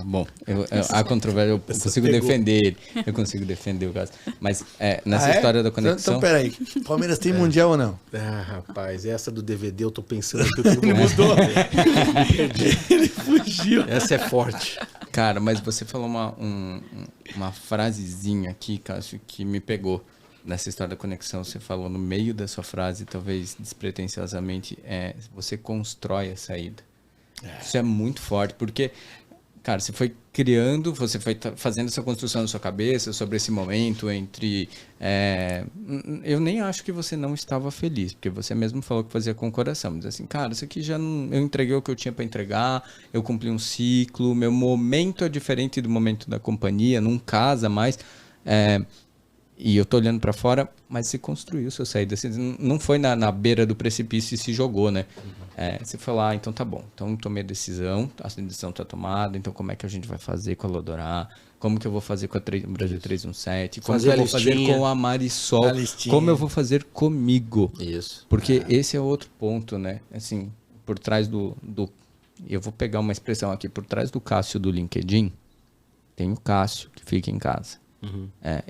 Bom, a controvérsia eu consigo defender ele. Eu consigo defender o Cássio. Mas nessa história da conexão. Então, peraí. Palmeiras tem mundial ou não? Rapaz, essa do DVD eu tô pensando que ele mudou. Ele fugiu. Essa é forte. Cara, mas você falou uma frasezinha aqui, Cássio, que me pegou nessa história da conexão. Você falou no meio da sua frase, talvez despretensiosamente, você constrói a saída. Isso é muito forte, porque, cara, você foi criando, você foi fazendo essa construção na sua cabeça sobre esse momento entre... eu nem acho que você não estava feliz, porque você mesmo falou que fazia com o coração. Mas assim, cara, isso aqui já não... Eu entreguei o que eu tinha para entregar, eu cumpri um ciclo, meu momento é diferente do momento da companhia, não casa mais. E eu tô olhando para fora, mas você construiu sua saída. Você não foi na beira do precipício e se jogou, né? Você foi lá, então tá bom. Então tomei a decisão tá tomada, então como é que a gente vai fazer com a Lodorá? Como que eu vou fazer com a Brasil 317? Como que eu vou fazer com a Marisol? Como eu vou fazer comigo? Isso. Porque esse é outro ponto, né? Assim, por trás do... Eu vou pegar uma expressão aqui. Por trás do Cássio do LinkedIn, tem o Cássio que fica em casa.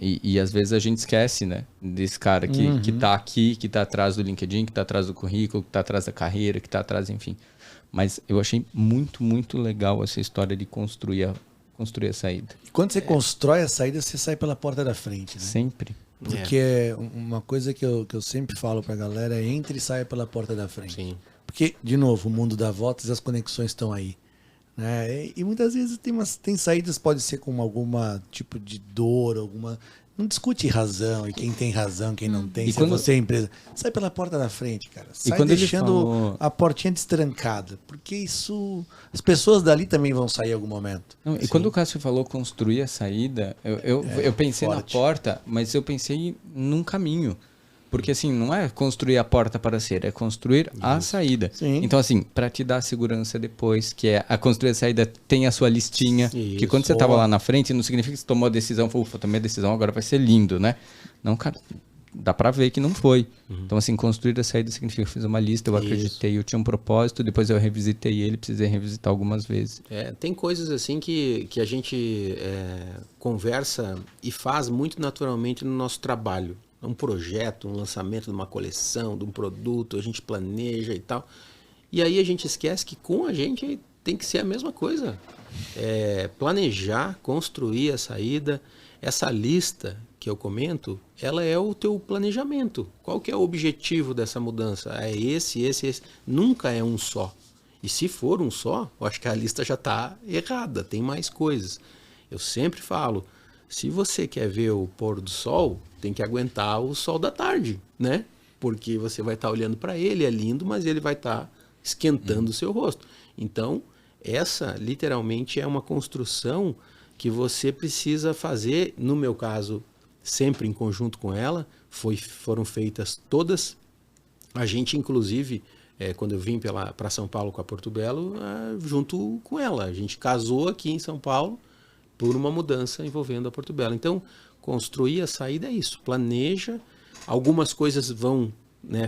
E às vezes a gente esquece, né, desse cara que tá aqui, que tá atrás do LinkedIn, que tá atrás do currículo, que tá atrás da carreira, que tá atrás, enfim. Mas eu achei muito, muito legal essa história de construir a saída. E quando você constrói a saída, você sai pela porta da frente, né? Sempre. Porque uma coisa que eu sempre falo pra galera é entre e saia pela porta da frente. Sim. Porque, de novo, o mundo dá voltas e as conexões estão aí. Né? E muitas vezes tem saídas, pode ser com alguma tipo de dor, alguma... Não discute razão, e quem tem razão, quem não tem, se você é empresa. Sai pela porta da frente, cara. Sai deixando a portinha destrancada. Porque isso... As pessoas dali também vão sair em algum momento. Não, e quando o Cássio falou construir a saída, eu pensei forte. Na porta, mas eu pensei num caminho. Porque assim, não é construir a porta para ser, é construir a saída. Sim. Então assim, para te dar segurança depois, que é a construir a saída tem a sua listinha, isso. Que quando você estava lá na frente, não significa que você tomou a decisão, ufa, tomei a decisão, agora vai ser lindo, né? Não, cara, dá para ver que não foi. Então, assim, construir a saída significa que eu fiz uma lista, eu acreditei, eu tinha um propósito, depois eu revisitei ele, precisei revisitar algumas vezes. Tem coisas assim que a gente conversa e faz muito naturalmente no nosso trabalho. Um projeto, um lançamento de uma coleção, de um produto, a gente planeja e tal. E aí a gente esquece que com a gente tem que ser a mesma coisa. Planejar, construir a saída. Essa lista que eu comento, ela é o teu planejamento. Qual que é o objetivo dessa mudança? É esse. Nunca é um só. E se for um só, eu acho que a lista já está errada, tem mais coisas. Eu sempre falo, se você quer ver o pôr do sol, tem que aguentar o sol da tarde, né? Porque você vai estar olhando para ele, é lindo, mas ele vai estar esquentando o seu rosto. Então, essa literalmente é uma construção que você precisa fazer, no meu caso, sempre em conjunto com ela, foram feitas todas. A gente, inclusive, quando eu vim para São Paulo com a Porto Belo, junto com ela. A gente casou aqui em São Paulo por uma mudança envolvendo a Porto Belo. Então, construir a saída é isso. Planeja. Algumas coisas vão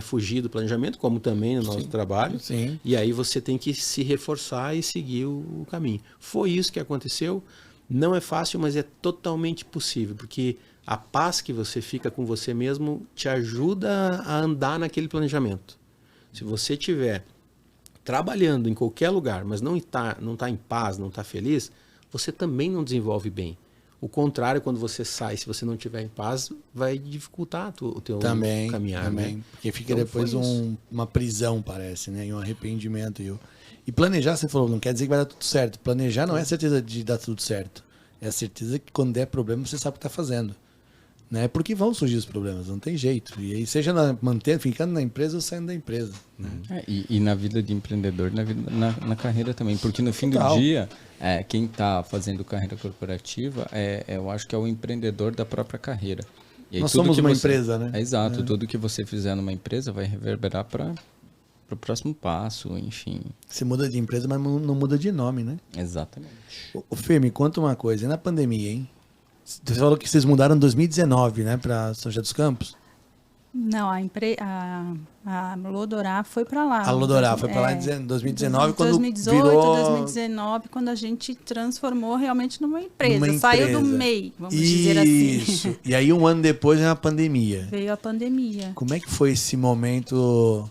fugir do planejamento, como também no nosso trabalho. Sim. E aí você tem que se reforçar e seguir o caminho. Foi isso que aconteceu. Não é fácil, mas é totalmente possível, porque a paz que você fica com você mesmo te ajuda a andar naquele planejamento. Se você estiver trabalhando em qualquer lugar, mas não tá em paz, não está feliz, você também não desenvolve bem. O contrário, quando você sai, se você não estiver em paz, vai dificultar o teu caminhar. Também, né? porque fica Então, depois uma prisão, parece, né? E um arrependimento. E planejar, você falou, não quer dizer que vai dar tudo certo. Planejar não é a certeza de dar tudo certo. É a certeza que quando der problema, você sabe o que está fazendo. Né? Porque vão surgir os problemas, não tem jeito. E aí, seja ficando na empresa ou saindo da empresa. Né? E na vida de empreendedor, na carreira também. Porque no fim do dia, quem está fazendo carreira corporativa, eu acho que é o empreendedor da própria carreira. E aí, nós somos uma empresa, né? Exato. Tudo que você fizer numa empresa vai reverberar para o próximo passo, enfim. Você muda de empresa, mas não muda de nome, né? Exatamente. O Fê, me conta uma coisa. E na pandemia, hein? Você falou que vocês mudaram em 2019, né? Para São José dos Campos? Não, a Lodorá foi para lá. A Lodorá foi para lá em 2019, quando 2018, virou... 2019, quando a gente transformou realmente numa empresa. Saiu do MEI, vamos dizer assim. Isso. E aí, um ano depois, veio a pandemia. Veio a pandemia. Como é que foi esse momento,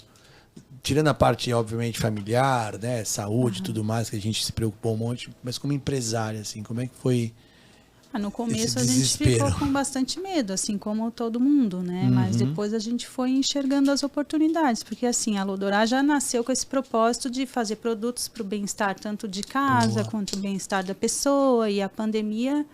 tirando a parte, obviamente, familiar, né? Saúde e tudo mais, que a gente se preocupou um monte, mas como empresária, assim, como é que foi... No começo a gente ficou com bastante medo, assim como todo mundo, né? Mas depois a gente foi enxergando as oportunidades, porque assim, a Lodorá já nasceu com esse propósito de fazer produtos para o bem-estar tanto de casa quanto o bem-estar da pessoa, e a pandemia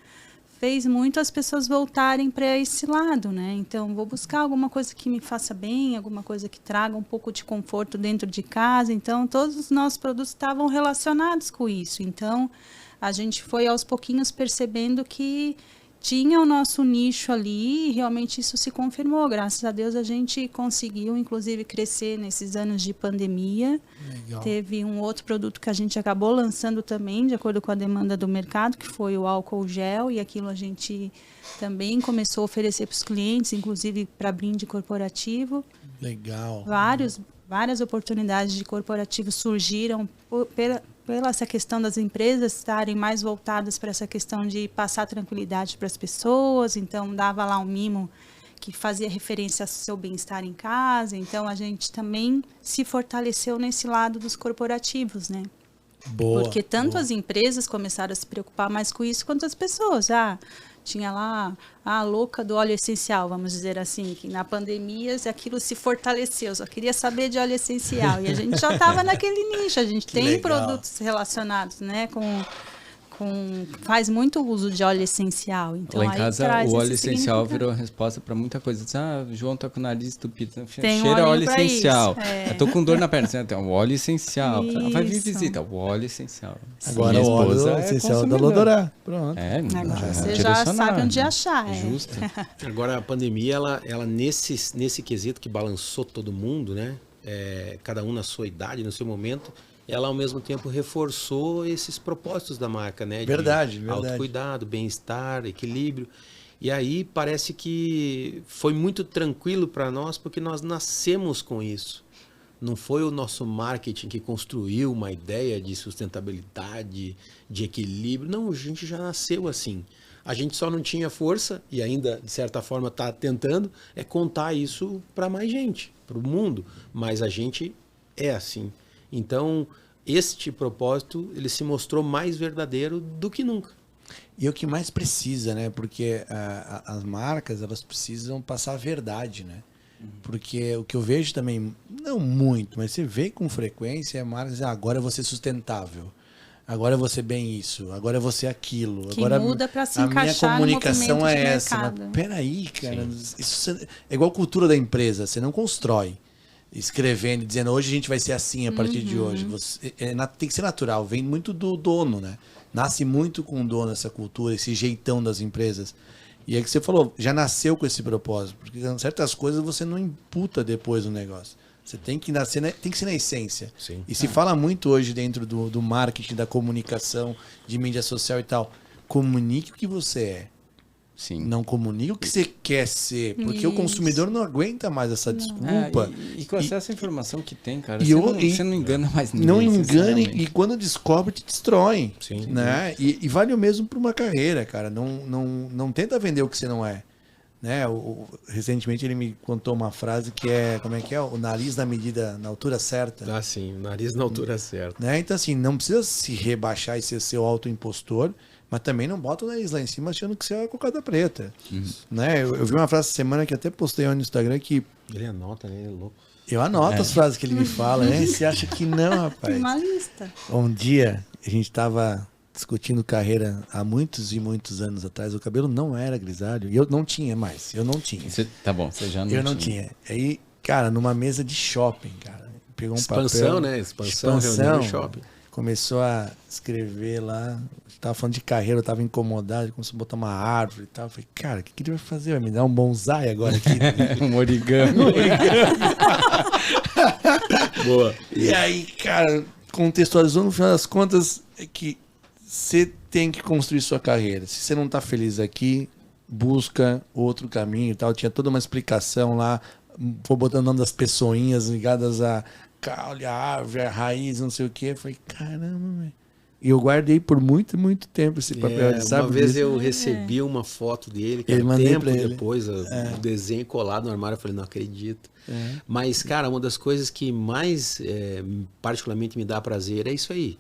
fez muito as pessoas voltarem para esse lado, né? Então, vou buscar alguma coisa que me faça bem, alguma coisa que traga um pouco de conforto dentro de casa. Então, todos os nossos produtos estavam relacionados com isso. Então, a gente foi aos pouquinhos percebendo que tinha o nosso nicho ali e realmente isso se confirmou. Graças a Deus a gente conseguiu, inclusive, crescer nesses anos de pandemia. Legal. Teve um outro produto que a gente acabou lançando também, de acordo com a demanda do mercado, que foi o álcool gel, e aquilo a gente também começou a oferecer para os clientes, inclusive para brinde corporativo. Legal. Várias oportunidades de corporativo surgiram pela essa questão das empresas estarem mais voltadas para essa questão de passar tranquilidade para as pessoas. Então, dava lá um mimo que fazia referência ao seu bem-estar em casa. Então, a gente também se fortaleceu nesse lado dos corporativos, né? Boa. Porque tanto as empresas começaram a se preocupar mais com isso, quanto as pessoas. Tinha lá a louca do óleo essencial, vamos dizer assim, que na pandemia aquilo se fortaleceu, só queria saber de óleo essencial. E a gente já estava naquele nicho, a gente tem legal. Produtos relacionados, né, faz muito uso de óleo essencial. Então, lá em aí casa, traz o óleo esse essencial virou a resposta para muita coisa. Diz, João tá com o nariz entupido. Tem cheira um óleo pra essencial. isso, Eu tô com dor na perna. Tem o óleo essencial. Vai vir Isso. visita. O óleo essencial. Agora Minha o óleo esposa essencial da consumidora. Lodorá. Pronto. Agora você já direcionado. sabe onde achar. Justo. Agora, a pandemia, ela nesse quesito que balançou todo mundo, né? Cada um na sua idade, no seu momento, ela ao mesmo tempo reforçou esses propósitos da marca, né? Verdade. Autocuidado, bem-estar, equilíbrio. E aí parece que foi muito tranquilo para nós, porque nós nascemos com isso. Não foi o nosso marketing que construiu uma ideia de sustentabilidade, de equilíbrio. Não, a gente já nasceu assim. A gente só não tinha força, e ainda, de certa forma, está tentando, contar isso para mais gente, para o mundo. Mas a gente é assim. Então, este propósito, ele se mostrou mais verdadeiro do que nunca. E é o que mais precisa, né? Porque as marcas, elas precisam passar a verdade, né? Porque o que eu vejo também, não muito, mas você vê com frequência, é marcas dizendo, agora eu vou ser sustentável. Agora eu vou ser bem isso, agora eu vou ser aquilo. Que agora muda para se a minha encaixar comunicação no é movimento de essa. mercado. Mas peraí, cara, isso é igual a cultura da empresa, você não constrói escrevendo e dizendo hoje a gente vai ser assim a partir de hoje. Tem que ser natural, vem muito do dono, né? Nasce muito com o dono essa cultura, esse jeitão das empresas. E é que você falou, já nasceu com esse propósito, porque certas coisas você não imputa depois do negócio. Você tem que nascer, tem que ser na essência. Sim. E se fala muito hoje dentro do marketing, da comunicação, de mídia social e tal. Comunique o que você é. Sim. Não comunique o que você quer ser. Porque o consumidor não aguenta mais essa desculpa. E com essa informação que tem, cara, E você não engana mais ninguém. Não engane, sinceramente. e quando descobre, te destrói. Sim. Né? E vale o mesmo para uma carreira, cara. Não tenta vender o que você não é. Né? Recentemente ele me contou uma frase que é, como é que é? O nariz na medida, na altura certa. Ah, sim, o nariz na altura certa. Né? Então, assim, não precisa se rebaixar e ser seu autoimpostor, mas também não bota o nariz lá em cima achando que você é cocada preta. Né? Eu vi uma frase essa semana que até postei no Instagram que Ele anota, né? Ele é louco. eu anoto as frases que ele me fala, né? Você acha que não, rapaz? Uma lista. Um dia a gente estava discutindo carreira há muitos e muitos anos atrás. O cabelo não era grisalho e eu não tinha mais. Eu não tinha. Tá bom, você já não Eu não tinha. Aí, cara, numa mesa de shopping, cara, pegou um Expansão, papel. né? Expansão, reunião de shopping. Começou a escrever lá. Tava falando de carreira, eu tava incomodado. Começou a botar uma árvore e tal. Eu falei, cara, o que ele vai fazer? Vai me dar um bonsai agora aqui? Um origami. Boa. E aí, cara, contextualizou no final das contas é que você tem que construir sua carreira. Se você não tá feliz aqui, busca outro caminho e tal. Tinha toda uma explicação lá. Vou botando o nome das pessoinhas ligadas a caule, a árvore, a raiz, não sei o quê. Eu falei, caramba, velho. E eu guardei por muito, muito tempo esse papel. Sabe uma vez disso? eu recebi uma foto dele, que Eu era mandei tempo pra ele. depois, o desenho colado no armário, eu falei, não acredito. Mas, cara, uma das coisas que mais particularmente me dá prazer é isso aí.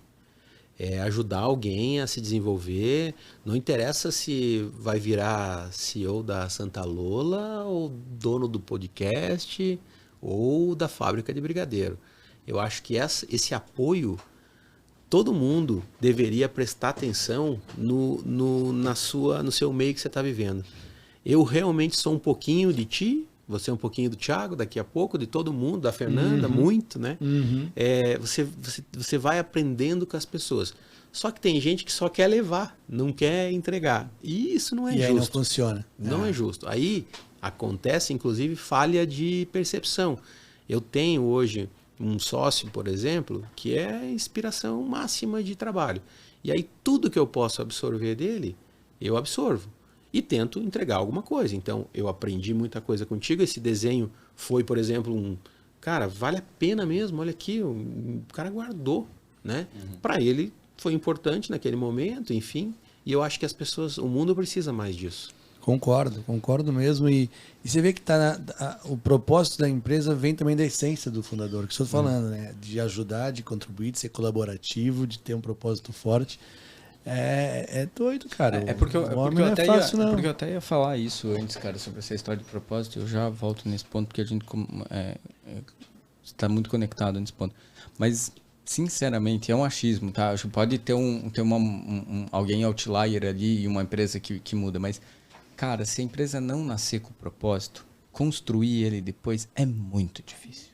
É ajudar alguém a se desenvolver. Não interessa se vai virar CEO da Santa Lola, ou dono do podcast, ou da fábrica de brigadeiro. Eu acho que esse apoio, todo mundo deveria prestar atenção no seu meio que você está vivendo. Eu realmente sou um pouquinho de ti, você é um pouquinho do Thiago, daqui a pouco, de todo mundo, da Fernanda, muito, né? Você vai aprendendo com as pessoas. Só que tem gente que só quer levar, não quer entregar. E isso não é justo. Aí não funciona. Não é justo. Aí acontece, inclusive, falha de percepção. Eu tenho hoje um sócio, por exemplo, que é a inspiração máxima de trabalho. E aí tudo que eu posso absorver dele, eu absorvo. E tento entregar alguma coisa. Então, eu aprendi muita coisa contigo. Esse desenho foi, por exemplo, cara, vale a pena mesmo. Olha aqui, o cara guardou, né? Para ele foi importante naquele momento, enfim. E eu acho que as pessoas, o mundo precisa mais disso. Concordo mesmo. E você vê que o propósito da empresa vem também da essência do fundador, que estou falando, né? De ajudar, de contribuir, de ser colaborativo, de ter um propósito forte. É doido, cara. Porque eu até ia falar isso antes, cara, sobre essa história de propósito. Eu já volto nesse ponto, porque a gente está muito conectado nesse ponto. Mas, sinceramente, é um achismo, tá? Acho que pode ter alguém outlier ali e uma empresa que muda, mas, cara, se a empresa não nascer com o propósito, construir ele depois é muito difícil.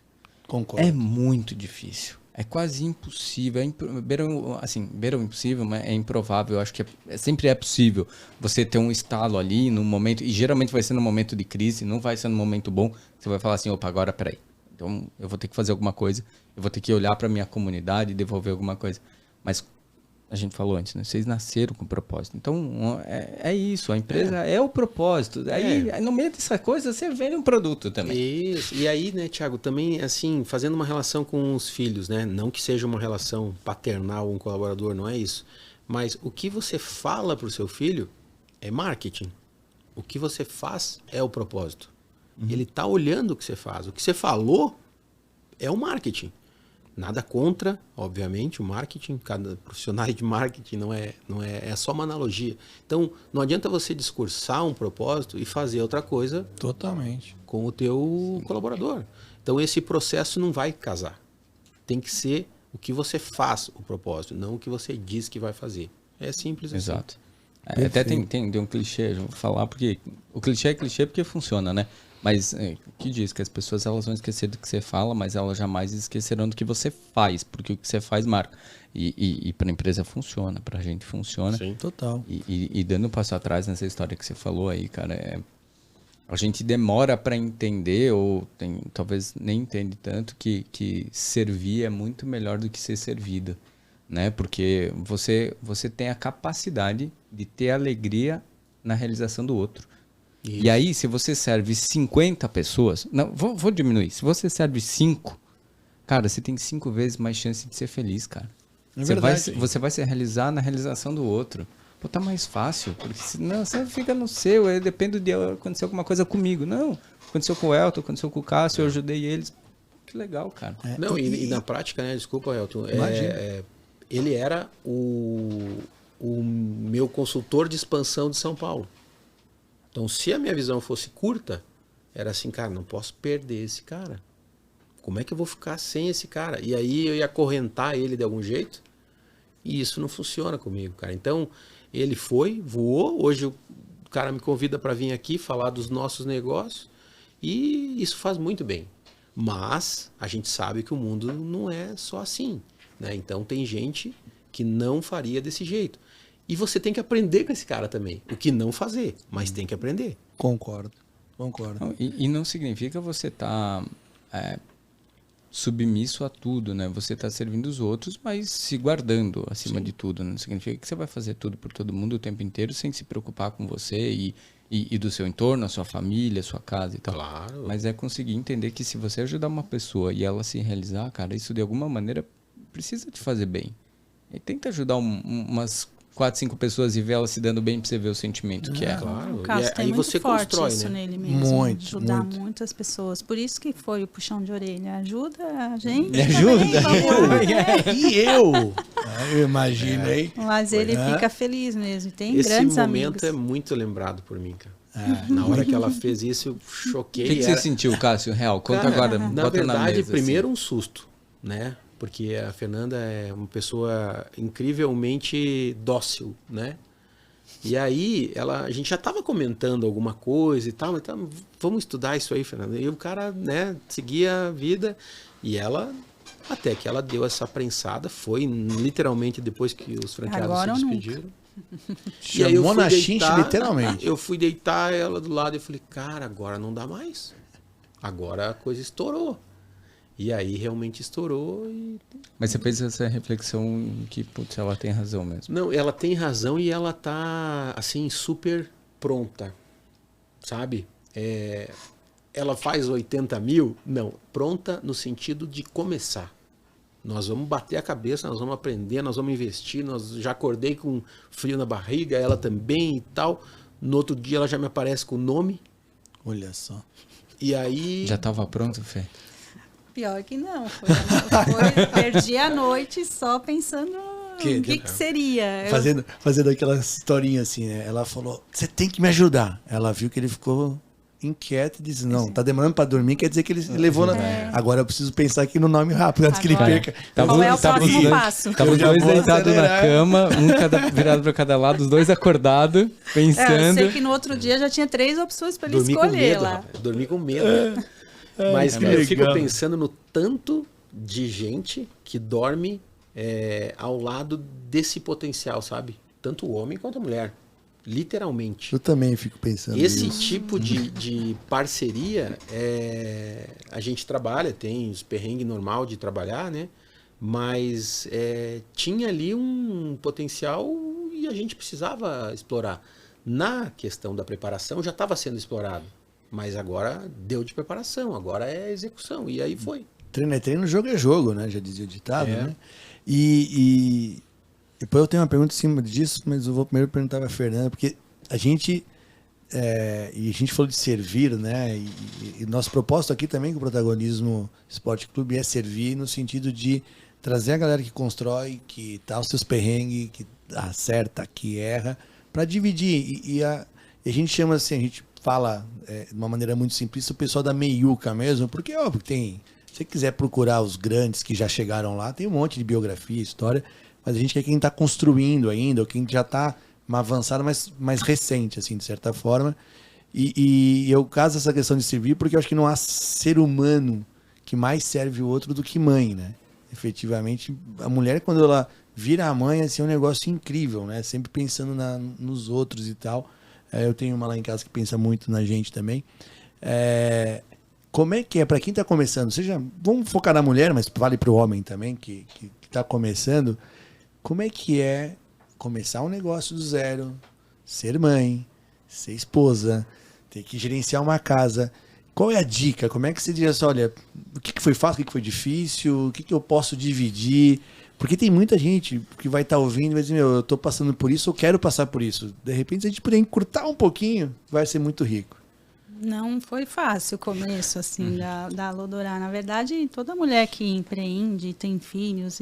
Concordo. É muito difícil. É quase impossível. Beira o impossível, mas é improvável. Eu acho que sempre é possível você ter um estalo ali num momento, e geralmente vai ser num momento de crise, não vai ser num momento bom. Você vai falar assim, opa, agora peraí. Então eu vou ter que fazer alguma coisa, eu vou ter que olhar para minha comunidade e devolver alguma coisa. Mas a gente falou antes, né? Vocês nasceram com propósito. Então, é isso. A empresa é o propósito. Aí, no meio dessa coisa, você vende um produto também. Isso. E aí, né, Thiago, também, assim, fazendo uma relação com os filhos, né? Não que seja uma relação paternal, um colaborador, não é isso. Mas o que você fala para o seu filho é marketing. O que você faz é o propósito. Ele está olhando o que você faz. O que você falou é o marketing. Nada contra, obviamente, o marketing. Cada profissional de marketing é só uma analogia. Então, não adianta você discursar um propósito e fazer outra coisa Totalmente. com o teu colaborador. Então, esse processo não vai casar. Tem que ser o que você faz o propósito, não o que você diz que vai fazer. É simples assim. Exato. Até tem um clichê, eu vou falar, porque o clichê é clichê porque funciona, né? Mas que diz que as pessoas elas vão esquecer do que você fala, mas elas jamais esquecerão do que você faz, porque o que você faz marca. E para a empresa funciona, para a gente funciona. Sim. Total. E dando um passo atrás nessa história que você falou aí, cara, a gente demora para entender, ou talvez nem entende tanto, que servir é muito melhor do que ser servido, né? Porque você tem a capacidade de ter alegria na realização do outro. Isso. E aí, se você serve 50 pessoas... Não, vou diminuir. Se você serve 5, cara, você tem 5 vezes mais chance de ser feliz, cara. Você vai se realizar na realização do outro. Pô, tá mais fácil. Porque senão você fica no seu. Eu dependo de acontecer alguma coisa comigo. Não. Aconteceu com o Elton, aconteceu com o Cássio, eu ajudei eles. Que legal, cara. Não, e na prática, né? Desculpa, Elton. Ele era o meu consultor de expansão de São Paulo. Então, se a minha visão fosse curta, era assim, cara, não posso perder esse cara. Como é que eu vou ficar sem esse cara? E aí eu ia acorrentar ele de algum jeito. E isso não funciona comigo, cara. Então, ele voou. Hoje o cara me convida para vir aqui falar dos nossos negócios. E isso faz muito bem. Mas a gente sabe que o mundo não é só assim, né? Então, tem gente que não faria desse jeito. E você tem que aprender com esse cara também. O que não fazer, mas tem que aprender. Concordo. E não significa você estar submisso a tudo, né? Você está servindo os outros, mas se guardando acima de tudo. Não significa que você vai fazer tudo por todo mundo o tempo inteiro sem se preocupar com você e do seu entorno, a sua família, a sua casa e tal. Claro. Mas é conseguir entender que se você ajudar uma pessoa e ela se realizar, cara, isso de alguma maneira precisa te fazer bem. E tenta ajudar umas 4, 5 pessoas e ver ela se dando bem pra você ver o sentimento que é. Claro. O Cássio tem aí muito você forte constrói, isso né? nele mesmo. Muito, ajudar muito. muitas pessoas. Por isso que foi o puxão de orelha. Ajuda a gente. Me ajuda? Também, vamos lá, né? E eu? Eu imagino, hein? Mas ele fica feliz mesmo. E tem Esse grandes momento amigos. é muito lembrado por mim, cara. Na hora que ela fez isso, eu choquei. O que você sentiu, Cássio? Real, conta Cara, agora. Na Bota na verdade, mesa, primeiro um susto, né? Porque a Fernanda é uma pessoa incrivelmente dócil, né? E aí, a gente já estava comentando alguma coisa e tal, então, vamos estudar isso aí, Fernanda. E o cara, né, seguia a vida e ela, até que ela deu essa prensada, foi literalmente depois que os franqueados Agora se ou despediram. E aí chamou na chinche, literalmente. Eu fui deitar ela do lado e falei, cara, agora não dá mais. Agora a coisa estourou. E aí realmente estourou. Mas você fez essa reflexão que, putz, ela tem razão mesmo. Não, ela tem razão e ela tá, assim, super pronta, sabe? Ela faz 80 mil? Não, pronta no sentido de começar. Nós vamos bater a cabeça, nós vamos aprender, nós vamos investir. Já acordei com frio na barriga, ela também e tal. No outro dia ela já me aparece com o nome. Olha só. E aí... Já estava pronto, Fê? Pior que não. Perdi a noite só pensando o que seria. Fazendo aquela historinha assim, né? Ela falou, você tem que me ajudar. Ela viu que ele ficou inquieto e disse, não, tá demorando pra dormir, quer dizer que ele levou na... Agora eu preciso pensar aqui no nome rápido, antes que ele perca. Qual é o próximo passo? Tava os dois deitados na cama, virado pra cada lado, os dois acordados, pensando. Eu sei que no outro dia já tinha 3 opções pra ele escolher lá. Dormi com medo. Mas eu fico pensando no tanto de gente que dorme ao lado desse potencial, sabe? Tanto o homem quanto a mulher. Literalmente. Eu também fico pensando Esse nisso. tipo de parceria, a gente trabalha, tem os perrengues normal de trabalhar, né? mas tinha ali um potencial e a gente precisava explorar. Na questão da preparação já estava sendo explorado, mas agora deu de preparação, agora é execução, e aí foi. Treino é treino, jogo é jogo, né? Já dizia o ditado, né? E depois eu tenho uma pergunta em cima disso, mas eu vou primeiro perguntar para a Fernanda, porque a gente... e a gente falou de servir, né? E nosso propósito aqui também com o Protagonismo Esporte Clube é servir no sentido de trazer a galera que constrói, que tá os seus perrengues, que acerta, que erra, para dividir. E a gente chama assim, a gente fala de uma maneira muito simplista, o pessoal da meiuca mesmo, porque óbvio tem, se você quiser procurar os grandes que já chegaram lá, tem um monte de biografia, história, mas a gente quer quem está construindo ainda, ou quem já está uma avançada mais recente, assim, de certa forma. E eu caso essa questão de servir porque eu acho que não há ser humano que mais serve o outro do que mãe, né? Efetivamente, a mulher, quando ela vira a mãe, assim, é um negócio incrível, né? Sempre pensando nos outros e tal. Eu tenho uma lá em casa que pensa muito na gente também. Como é que é, para quem está começando, vamos focar na mulher, mas vale para o homem também, que está começando, como é que é começar um negócio do zero, ser mãe, ser esposa, ter que gerenciar uma casa? Qual é a dica? Como é que você diz assim, olha, o que foi fácil, o que foi difícil, o que eu posso dividir? Porque tem muita gente que vai estar ouvindo e vai dizer, eu estou passando por isso, eu quero passar por isso. De repente, se a gente puder encurtar um pouquinho, vai ser muito rico. Não foi fácil o começo, assim, da Lodorá. Na verdade, toda mulher que empreende, tem filhos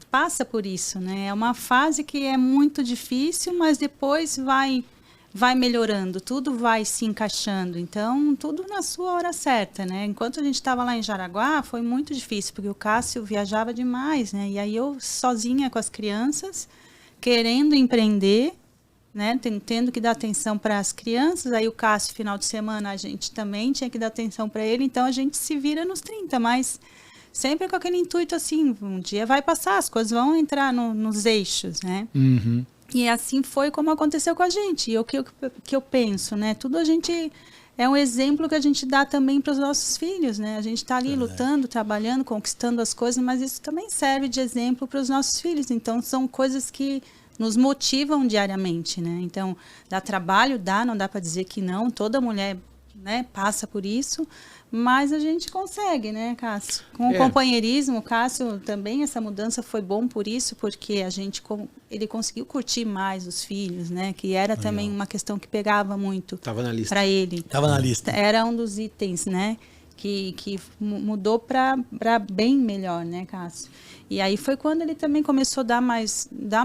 passa por isso, né? É uma fase que é muito difícil, mas depois vai melhorando, tudo vai se encaixando. Então, tudo na sua hora certa, né? Enquanto a gente estava lá em Jaraguá, foi muito difícil, porque o Cássio viajava demais, né? E aí eu sozinha com as crianças, querendo empreender, né? Tendo que dar atenção para as crianças. Aí o Cássio, final de semana, a gente também tinha que dar atenção para ele. Então, a gente se vira nos 30, mas sempre com aquele intuito assim, um dia vai passar, as coisas vão entrar nos eixos, né? Uhum. E assim foi como aconteceu com a gente. E o que eu penso, né? Tudo a gente... É um exemplo que a gente dá também para os nossos filhos, né? A gente está ali lutando, trabalhando, conquistando as coisas, mas isso também serve de exemplo para os nossos filhos. Então, são coisas que nos motivam diariamente, né? Então, dá trabalho, não dá para dizer que não. Toda mulher, né, passa por isso, mas a gente consegue, né, Cássio? Com o companheirismo, o Cássio também, essa mudança foi bom por isso, porque ele conseguiu curtir mais os filhos, né? Que era também uma questão que pegava muito para ele. Tava na lista. Era um dos itens, né? Que mudou para bem melhor, né, Cássio? E aí foi quando ele também começou a dar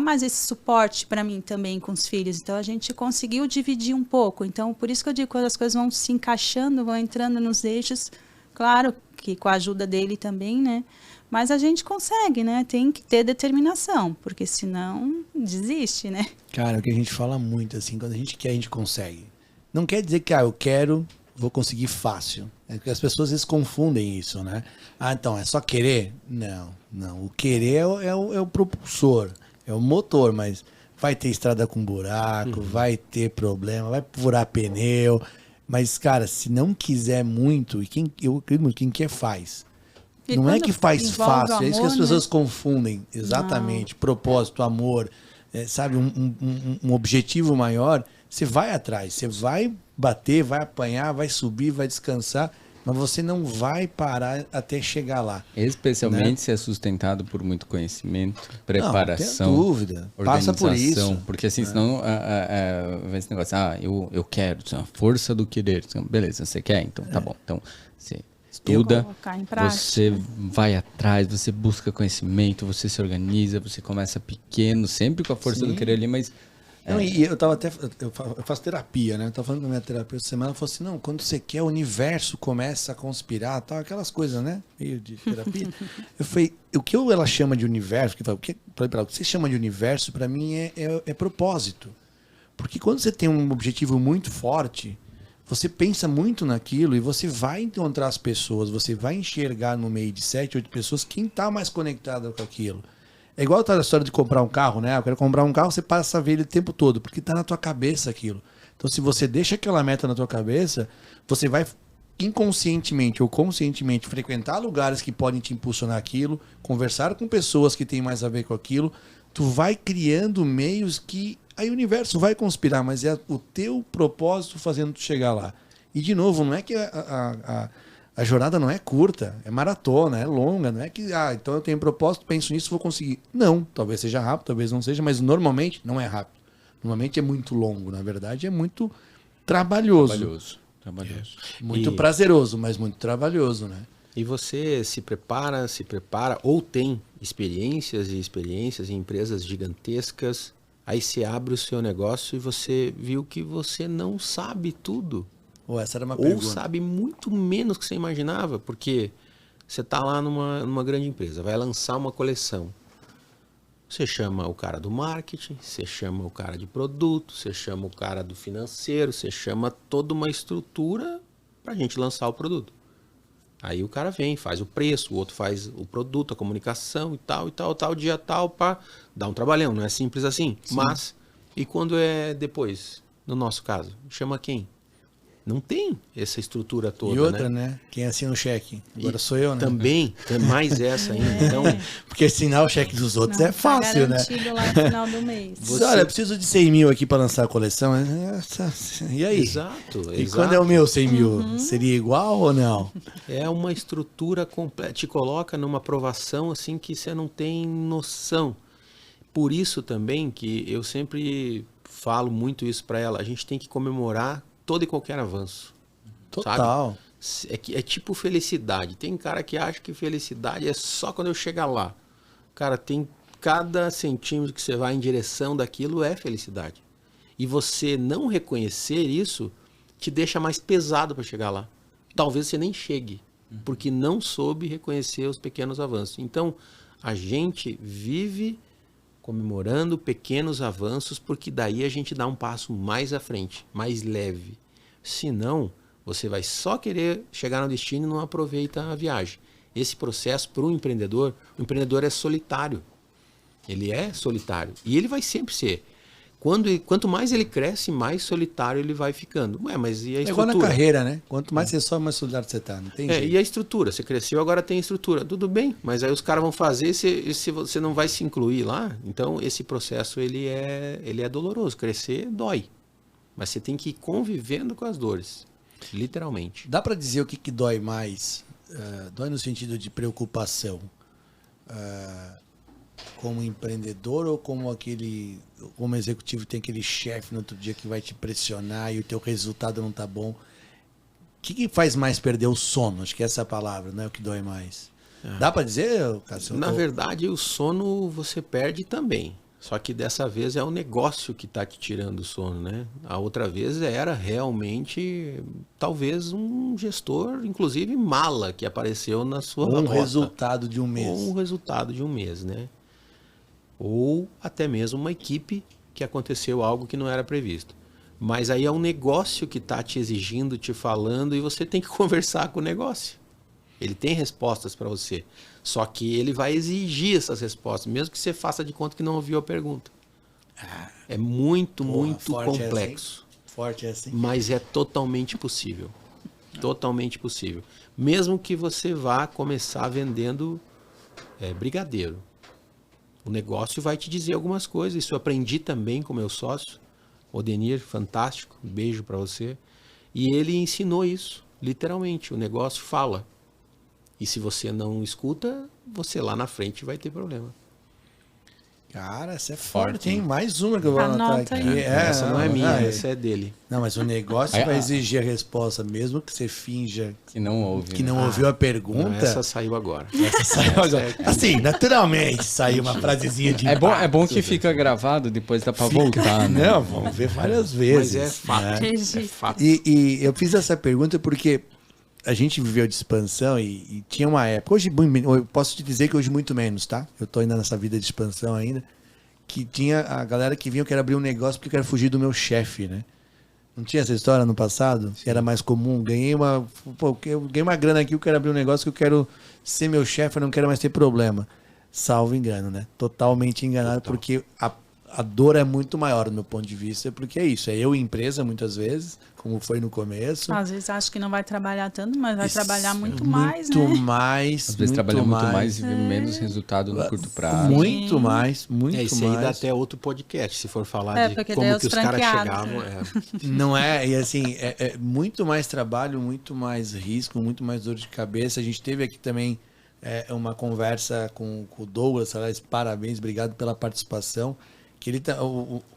mais esse suporte para mim também com os filhos. Então, a gente conseguiu dividir um pouco. Então, por isso que eu digo, quando as coisas vão se encaixando, vão entrando nos eixos, claro que com a ajuda dele também, né? Mas a gente consegue, né? Tem que ter determinação, porque senão desiste, né? Cara, o que a gente fala muito, assim, quando a gente quer, a gente consegue. Não quer dizer que, eu quero, vou conseguir fácil. É que as pessoas às vezes confundem isso, né? Então, é só querer? Não. O querer é o propulsor, é o motor, mas vai ter estrada com buraco, vai ter problema, vai furar pneu. Mas, cara, se não quiser muito, eu acredito muito, quem quer faz. E não é que faz fácil, é isso que as pessoas confundem. Exatamente. Não. Propósito, amor, sabe, um objetivo maior. Você vai atrás, você vai bater, vai apanhar, vai subir, vai descansar, mas você não vai parar até chegar lá. Especialmente, né? Se é sustentado por muito conhecimento, preparação, não tem dúvida. Passa por isso. Porque assim, senão vai esse negócio, eu quero, a força do querer. Beleza, você quer? Então tá bom. Então você estuda, você vai atrás, você busca conhecimento, você se organiza, você começa pequeno, sempre com a força do querer ali, mas... Não, e eu faço terapia, né? Eu tava falando com a minha terapeuta essa semana, ela falou assim, não, quando você quer, o universo começa a conspirar, tal, aquelas coisas, né? Meio de terapia. Eu falei, o que ela chama de universo, o que você chama de universo, para mim é propósito. Porque quando você tem um objetivo muito forte, você pensa muito naquilo e você vai encontrar as pessoas, você vai enxergar no meio de 7, 8 pessoas quem tá mais conectado com aquilo. É igual a história de comprar um carro, né? Eu quero comprar um carro, você passa a ver ele o tempo todo, porque tá na tua cabeça aquilo. Então, se você deixa aquela meta na tua cabeça, você vai inconscientemente ou conscientemente frequentar lugares que podem te impulsionar aquilo, conversar com pessoas que têm mais a ver com aquilo, tu vai criando meios que aí o universo vai conspirar, mas é o teu propósito fazendo tu chegar lá. E de novo, não é que a jornada não é curta, é maratona, é longa, não é que, então eu tenho propósito, penso nisso, vou conseguir. Não, talvez seja rápido, talvez não seja, mas normalmente não é rápido. Normalmente é muito longo, na verdade é muito trabalhoso. Muito prazeroso, mas muito trabalhoso, né? E você se prepara, ou tem experiências em empresas gigantescas, aí você abre o seu negócio e você viu que você não sabe tudo. Essa era uma ou pergunta. Sabe muito menos que você imaginava, porque você está lá numa grande empresa, vai lançar uma coleção. Você chama o cara do marketing, você chama o cara de produto, você chama o cara do financeiro, você chama toda uma estrutura para a gente lançar o produto. Aí o cara vem, faz o preço, o outro faz o produto, a comunicação e tal, dia tal, para dar um trabalhão. Não é simples assim. Sim. Mas, e quando é depois? No nosso caso, chama quem? Não tem essa estrutura toda, e outra, né? Quem assina o cheque? Agora sou eu, né? Também, tem mais essa ainda. Então, porque assinar o cheque dos outros é fácil, né? Lá no final do mês. Olha, eu preciso de 100 mil aqui para lançar a coleção. E aí? Exato. E quando é o meu 100 mil? Seria igual ou não? É uma estrutura completa. Te coloca numa aprovação assim que você não tem noção. Por isso também que eu sempre falo muito isso para ela. A gente tem que comemorar todo e qualquer avanço. Total. Sabe? É tipo felicidade. Tem cara que acha que felicidade é só quando eu chegar lá. Cara, tem cada centímetro que você vai em direção daquilo é felicidade. E você não reconhecer isso te deixa mais pesado para chegar lá. Talvez você nem chegue, porque não soube reconhecer os pequenos avanços. Então, a gente vive comemorando pequenos avanços, porque daí a gente dá um passo mais à frente, mais leve. Senão, você vai só querer chegar no destino e não aproveita a viagem. Esse processo, para o empreendedor é solitário. Ele é solitário. E ele vai sempre ser. Quanto mais ele cresce, mais solitário ele vai ficando. Mas e a estrutura? É igual na carreira, né? Quanto mais você sobe, mais solitário você tá. Não tem jeito. E a estrutura? Você cresceu, agora tem estrutura. Tudo bem, mas aí os caras vão fazer se você não vai se incluir lá. Então, esse processo ele é doloroso. Crescer dói. Mas você tem que ir convivendo com as dores. Literalmente. Dá para dizer o que dói mais? Dói no sentido de preocupação. Como empreendedor ou como executivo tem aquele chefe no outro dia que vai te pressionar e o teu resultado não tá bom. O que faz mais perder o sono? Acho que essa é a palavra, não é o que dói mais. Dá para dizer, Cássio? Na verdade, o sono você perde também. Só que dessa vez é o negócio que está te tirando o sono, né? A outra vez era realmente, talvez, um gestor, inclusive mala, que apareceu na sua rota. Resultado de um mês. Ou um resultado de um mês, né? Ou até mesmo uma equipe que aconteceu algo que não era previsto. Mas aí é um negócio que está te exigindo, te falando, e você tem que conversar com o negócio. Ele tem respostas para você. Só que ele vai exigir essas respostas, mesmo que você faça de conta que não ouviu a pergunta. É muito complexo. Forte é assim. Mas é totalmente possível. Totalmente possível. Mesmo que você vá começar vendendo brigadeiro. O negócio vai te dizer algumas coisas. Isso eu aprendi também com meu sócio, Odenir, fantástico. Um beijo para você. E ele ensinou isso, literalmente. O negócio fala. E se você não escuta, você lá na frente vai ter problema. Cara, essa é forte, hein? Mais uma que eu vou anotar aqui. Essa não é minha, essa é dele. Não, mas o negócio vai exigir a resposta, mesmo que você finja que não ouve. Que não ouviu a pergunta. Não, essa saiu agora. Assim, naturalmente saiu uma frasezinha de é bom que fica gravado, depois dá pra voltar, né? Não, vamos ver várias vezes. Mas é fato. Né? É fato. E eu fiz essa pergunta porque a gente viveu de expansão e tinha uma época, hoje eu posso te dizer que hoje muito menos, tá? Eu tô ainda nessa vida de expansão ainda, que tinha a galera que vinha, eu quero abrir um negócio porque eu quero fugir do meu chefe, né? Não tinha essa história no passado? Que era mais comum, eu ganhei uma grana aqui, eu quero abrir um negócio que eu quero ser meu chefe, eu não quero mais ter problema. Salvo engano, né? Totalmente enganado, porque a dor é muito maior do meu ponto de vista, porque é isso, é eu e empresa muitas vezes, como foi no começo. Às vezes acho que não vai trabalhar tanto, mas vai trabalhar muito Muito mais, né? mais, Às vezes trabalha muito mais e vê menos resultado no curto prazo. Muito mais, muito Isso mais. aí dá até outro podcast, se for falar de porque como daí que os os caras franqueados, chegavam. Não é, e assim, é muito mais trabalho, muito mais risco, muito mais dor de cabeça. A gente teve aqui também uma conversa com o Douglas, aliás, parabéns, obrigado pela participação. Que ele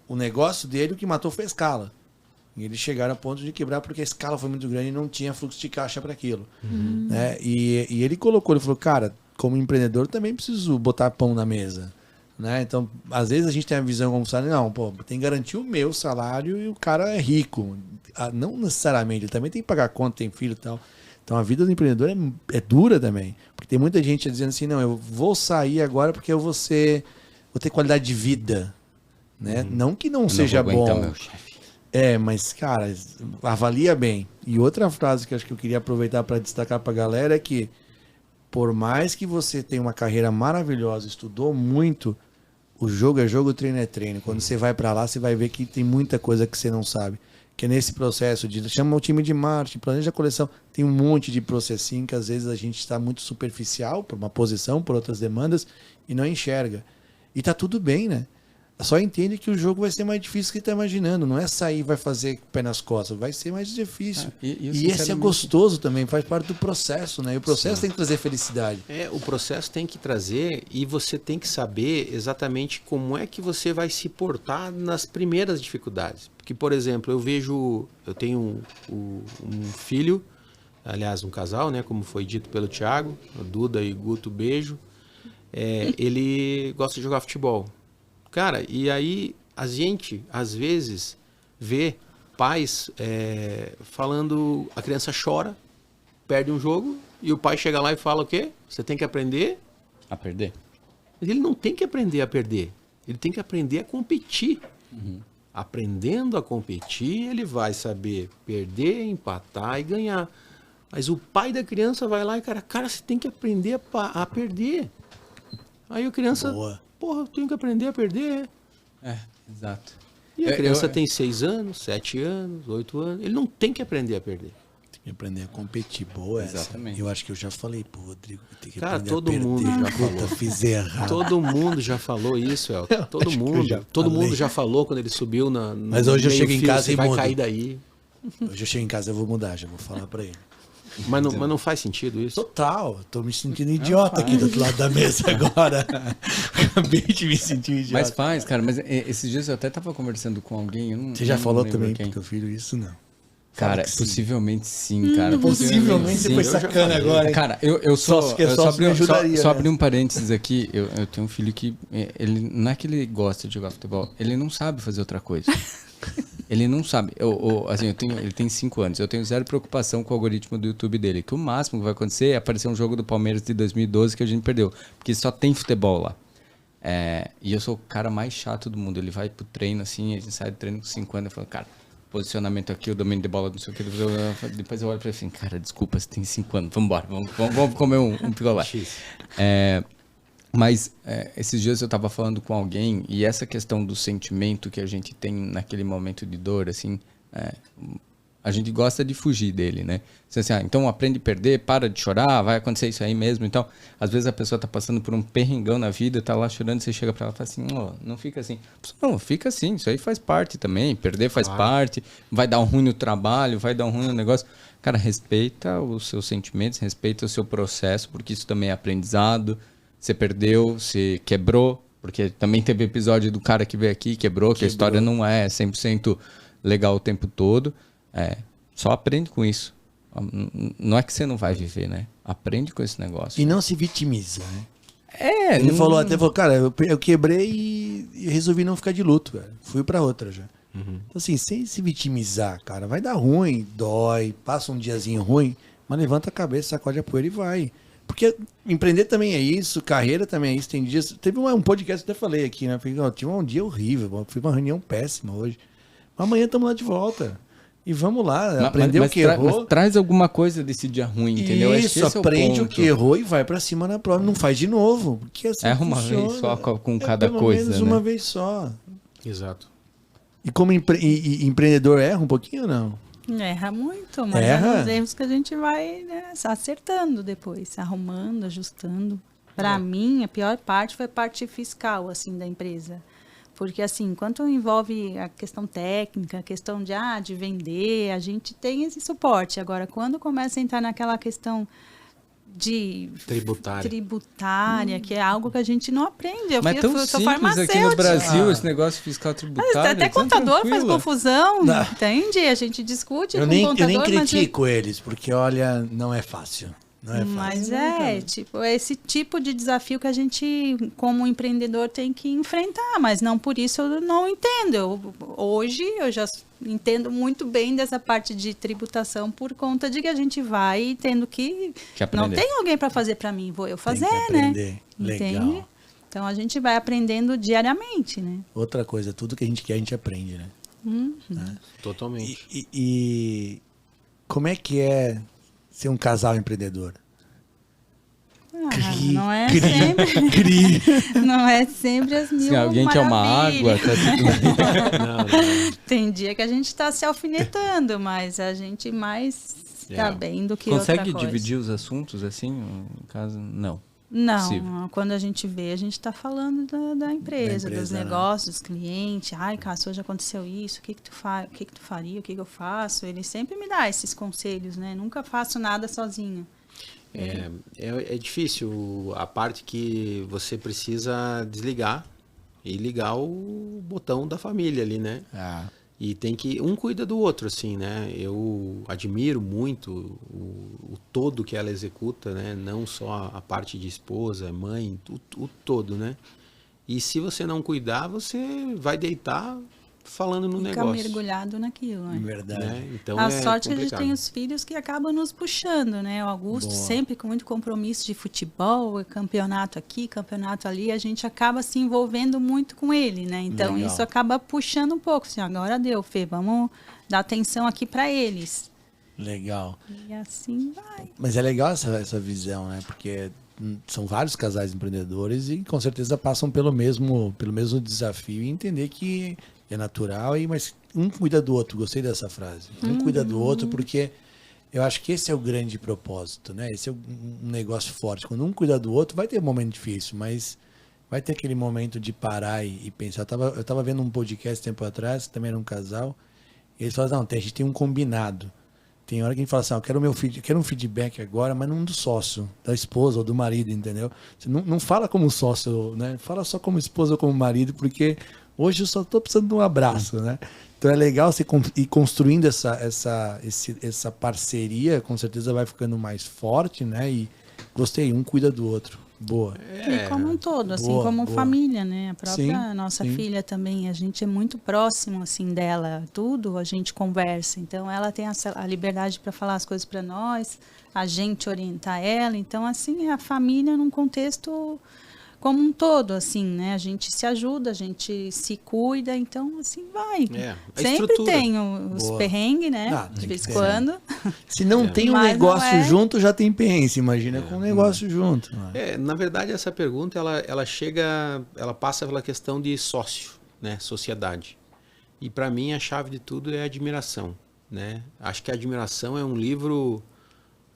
o negócio dele, o que matou foi a escala. E eles chegaram a ponto de quebrar porque a escala foi muito grande e não tinha fluxo de caixa para aquilo. Né? E ele ele falou, cara, como empreendedor também preciso botar pão na mesa. Né? Então, às vezes a gente tem a visão como salário, não, pô, tem que garantir o meu salário e o cara é rico. Não necessariamente, ele também tem que pagar conta, tem filho e tal. Então a vida do empreendedor é dura também. Porque tem muita gente dizendo assim, não, eu vou sair agora porque eu vou ter qualidade de vida. Né? Não que não seja bom. Meu chefe. Mas, cara, avalia bem. E outra frase que eu acho que eu queria aproveitar para destacar para a galera é que, por mais que você tenha uma carreira maravilhosa, estudou muito, o jogo é jogo, o treino é treino. Quando você vai para lá, você vai ver que tem muita coisa que você não sabe. Que é nesse processo chama o time de marketing, planeja a coleção, tem um monte de processinho que às vezes a gente está muito superficial por uma posição, por outras demandas e não enxerga. E tá tudo bem, né? Só entende que o jogo vai ser mais difícil que está imaginando. Não é sair e vai fazer com o pé nas costas. Vai ser mais difícil. E esse é gostoso também, faz parte do processo, né? E o processo tem que trazer felicidade. O processo tem que trazer e você tem que saber exatamente como é que você vai se portar nas primeiras dificuldades. Porque, por exemplo, eu tenho um filho, aliás, um casal, né? Como foi dito pelo Thiago, o Duda e Guto, beijo. Ele gosta de jogar futebol. Cara, e aí a gente, às vezes, vê pais falando, a criança chora, perde um jogo, e o pai chega lá e fala o quê? Você tem que aprender a perder. Mas ele não tem que aprender a perder, ele tem que aprender a competir. Aprendendo a competir, ele vai saber perder, empatar e ganhar. Mas o pai da criança vai lá e, cara, você tem que aprender a perder. Aí a criança... Boa. Porra, eu tenho que aprender a perder. Exato. E a criança tem 6 anos, 7 anos, 8 anos. Ele não tem que aprender a perder. Tem que aprender a competir. Boa Exatamente. essa. Eu acho que eu já falei pro Rodrigo. Tem que Cara, aprender todo a perder. mundo já falou. Fiz errado. Todo mundo já falou isso, Elton. Todo mundo já falou quando ele subiu na... Mas hoje eu chego em casa e vai mudo. cair daí. Hoje eu chego em casa e vou mudar, já vou falar pra ele. Mas não faz sentido isso? Total. Tô me sentindo idiota aqui do outro lado da mesa agora. Acabei de me sentir idiota. Mas faz, cara. Mas esses dias eu até tava conversando com alguém. Você já falou também pro teu filho isso, não? Cara, possivelmente sim, cara. Possivelmente você foi sacana agora, hein? Cara, eu só ajudaria, só abrir um parênteses aqui. Eu tenho um filho que, ele não é que ele gosta de jogar futebol, ele não sabe fazer outra coisa. Ele não sabe. Ele tem 5 anos. Eu tenho zero preocupação com o algoritmo do YouTube dele. Que o máximo que vai acontecer é aparecer um jogo do Palmeiras de 2012 que a gente perdeu. Porque só tem futebol lá. E eu sou o cara mais chato do mundo. Ele vai pro treino assim, a gente sai do treino com 5 anos e fala, cara, posicionamento aqui, o domínio de bola, não sei o que. Depois eu olho pra ele assim, cara, desculpa, você tem 5 anos. Vambora, vamos comer um picolé. Mas esses dias eu tava falando com alguém e essa questão do sentimento que a gente tem naquele momento de dor, assim, a gente gosta de fugir dele, né? Assim, então aprende a perder, para de chorar, vai acontecer isso aí mesmo. Então, às vezes a pessoa tá passando por um perrengão na vida, tá lá chorando, você chega pra ela e fala assim, não fica assim. Não, fica assim, isso aí faz parte também, perder faz parte, vai dar um ruim no trabalho, vai dar um ruim no negócio. Cara, respeita os seus sentimentos, respeita o seu processo, porque isso também é aprendizado. Você perdeu, você quebrou, porque também teve episódio do cara que veio aqui, quebrou, que a história não é 100% legal o tempo todo. Só aprende com isso. Não é que você não vai viver, né? Aprende com esse negócio. E não se vitimiza, né? Ele falou, cara, eu quebrei e resolvi não ficar de luto, velho. Fui pra outra já. Então, assim, sem se vitimizar, cara, vai dar ruim, dói, passa um diazinho ruim, mas levanta a cabeça, sacode a poeira e vai. Porque empreender também é isso, carreira também é isso. Tem dias. Teve um podcast que eu até falei aqui, né? Eu tive um dia horrível, fui uma reunião péssima hoje. Mas amanhã estamos lá de volta. E vamos lá, aprender o que errou. Mas traz alguma coisa desse dia ruim, entendeu? Isso, aprende o que errou e vai pra cima na prova. Não faz de novo. Porque assim uma vez só com cada coisa, pelo menos uma vez só. Exato. E como empreendedor erra um pouquinho ou não? Erra muito, mas Erra? é uns erros que a gente vai, né, acertando depois, arrumando, ajustando. Para mim, a pior parte foi a parte fiscal, assim, da empresa. Porque, assim, enquanto envolve a questão técnica, a questão de vender, a gente tem esse suporte. Agora, quando começa a entrar naquela questão de tributária, que é algo que a gente não aprende. Mas é tão sou simples farmacêutica. aqui no Brasil, esse negócio fiscal Mas tributário. até tão contador faz tranquila. confusão, Não. entende? A gente discute Eu com nem o contador, critico eles, porque olha, não é fácil. Não é fácil. mas tipo, é esse tipo de desafio que a gente, como empreendedor, tem que enfrentar, mas não por isso eu não entendo. Hoje eu já entendo muito bem dessa parte de tributação por conta de que a gente vai tendo que aprender. não tem alguém para fazer para mim, vou eu fazer, Tem que aprender. né? Legal. Entende? Então a gente vai aprendendo diariamente, né? Outra coisa, tudo que a gente quer, a gente aprende, né? Totalmente. E como é que é ser um casal empreendedor? Não é sempre, não é sempre as mil Se alguém quer uma água, maravilhas. tá tudo bem. Tem dia que a gente está se alfinetando, mas a gente mais está bem do que Consegue outra coisa. dividir os assuntos assim? Em casa, não. Não, Possível. quando a gente vê, a gente está falando da empresa, dos né? negócios, dos clientes. Ai, Cássio, hoje aconteceu isso, o que tu faria, o que eu faço? Ele sempre me dá esses conselhos, né? Nunca faço nada sozinha. É difícil a parte que você precisa desligar e ligar o botão da família ali, né? E tem que... Um cuida do outro, assim, né? Eu admiro muito o todo que ela executa, né? Não só a parte de esposa, mãe, o todo, né? E se você não cuidar, você vai deitar falando no Fica negócio. mergulhado naquilo, né? Verdade. Né? Então A sorte é que a gente complicado. tem os filhos que acabam nos puxando, né? O Augusto sempre com muito compromisso de futebol, campeonato aqui, campeonato ali, a gente acaba se envolvendo muito com ele, né? Então Legal. isso acaba puxando um pouco, assim, agora deu, Fê, vamos dar atenção aqui para eles. Legal. E assim vai. Mas é legal essa visão, né? Porque são vários casais empreendedores e com certeza passam pelo mesmo desafio e entender que é natural, mas um cuida do outro. Gostei dessa frase. Um cuida do outro porque eu acho que esse é o grande propósito, né? Esse é um negócio forte. Quando um cuida do outro, vai ter um momento difícil, mas vai ter aquele momento de parar e pensar. Eu tava vendo um podcast tempo atrás, também era um casal, e eles falaram, não, a gente tem um combinado. Tem hora que a gente fala assim, eu quero um feedback agora, mas não do sócio, da esposa ou do marido, entendeu? Você não fala como sócio, né? Fala só como esposa ou como marido, porque hoje eu só estou precisando de um abraço, né? Então é legal você ir construindo essa parceria, com certeza vai ficando mais forte, né? E gostei, um cuida do outro. Boa. E como um todo, assim, Boa, como boa. família, né? A própria Sim, nossa sim. filha também, a gente é muito próximo, assim, dela. Tudo a gente conversa. Então, ela tem a liberdade para falar as coisas para nós, a gente orientar ela. Então, assim, é a família num contexto como um todo, assim, né? A gente se ajuda, a gente se cuida. Então, assim, vai. A Sempre estrutura. tem os Boa. perrengues, né? Ah, de tem vez que em ter, quando. Se não tem um Mas não negócio é- junto, já tem perrengue. Imagina com um negócio junto. Na verdade, essa pergunta, ela passa pela questão de sócio, né? Sociedade. E para mim, a chave de tudo é a admiração, né? Acho que a admiração é um livro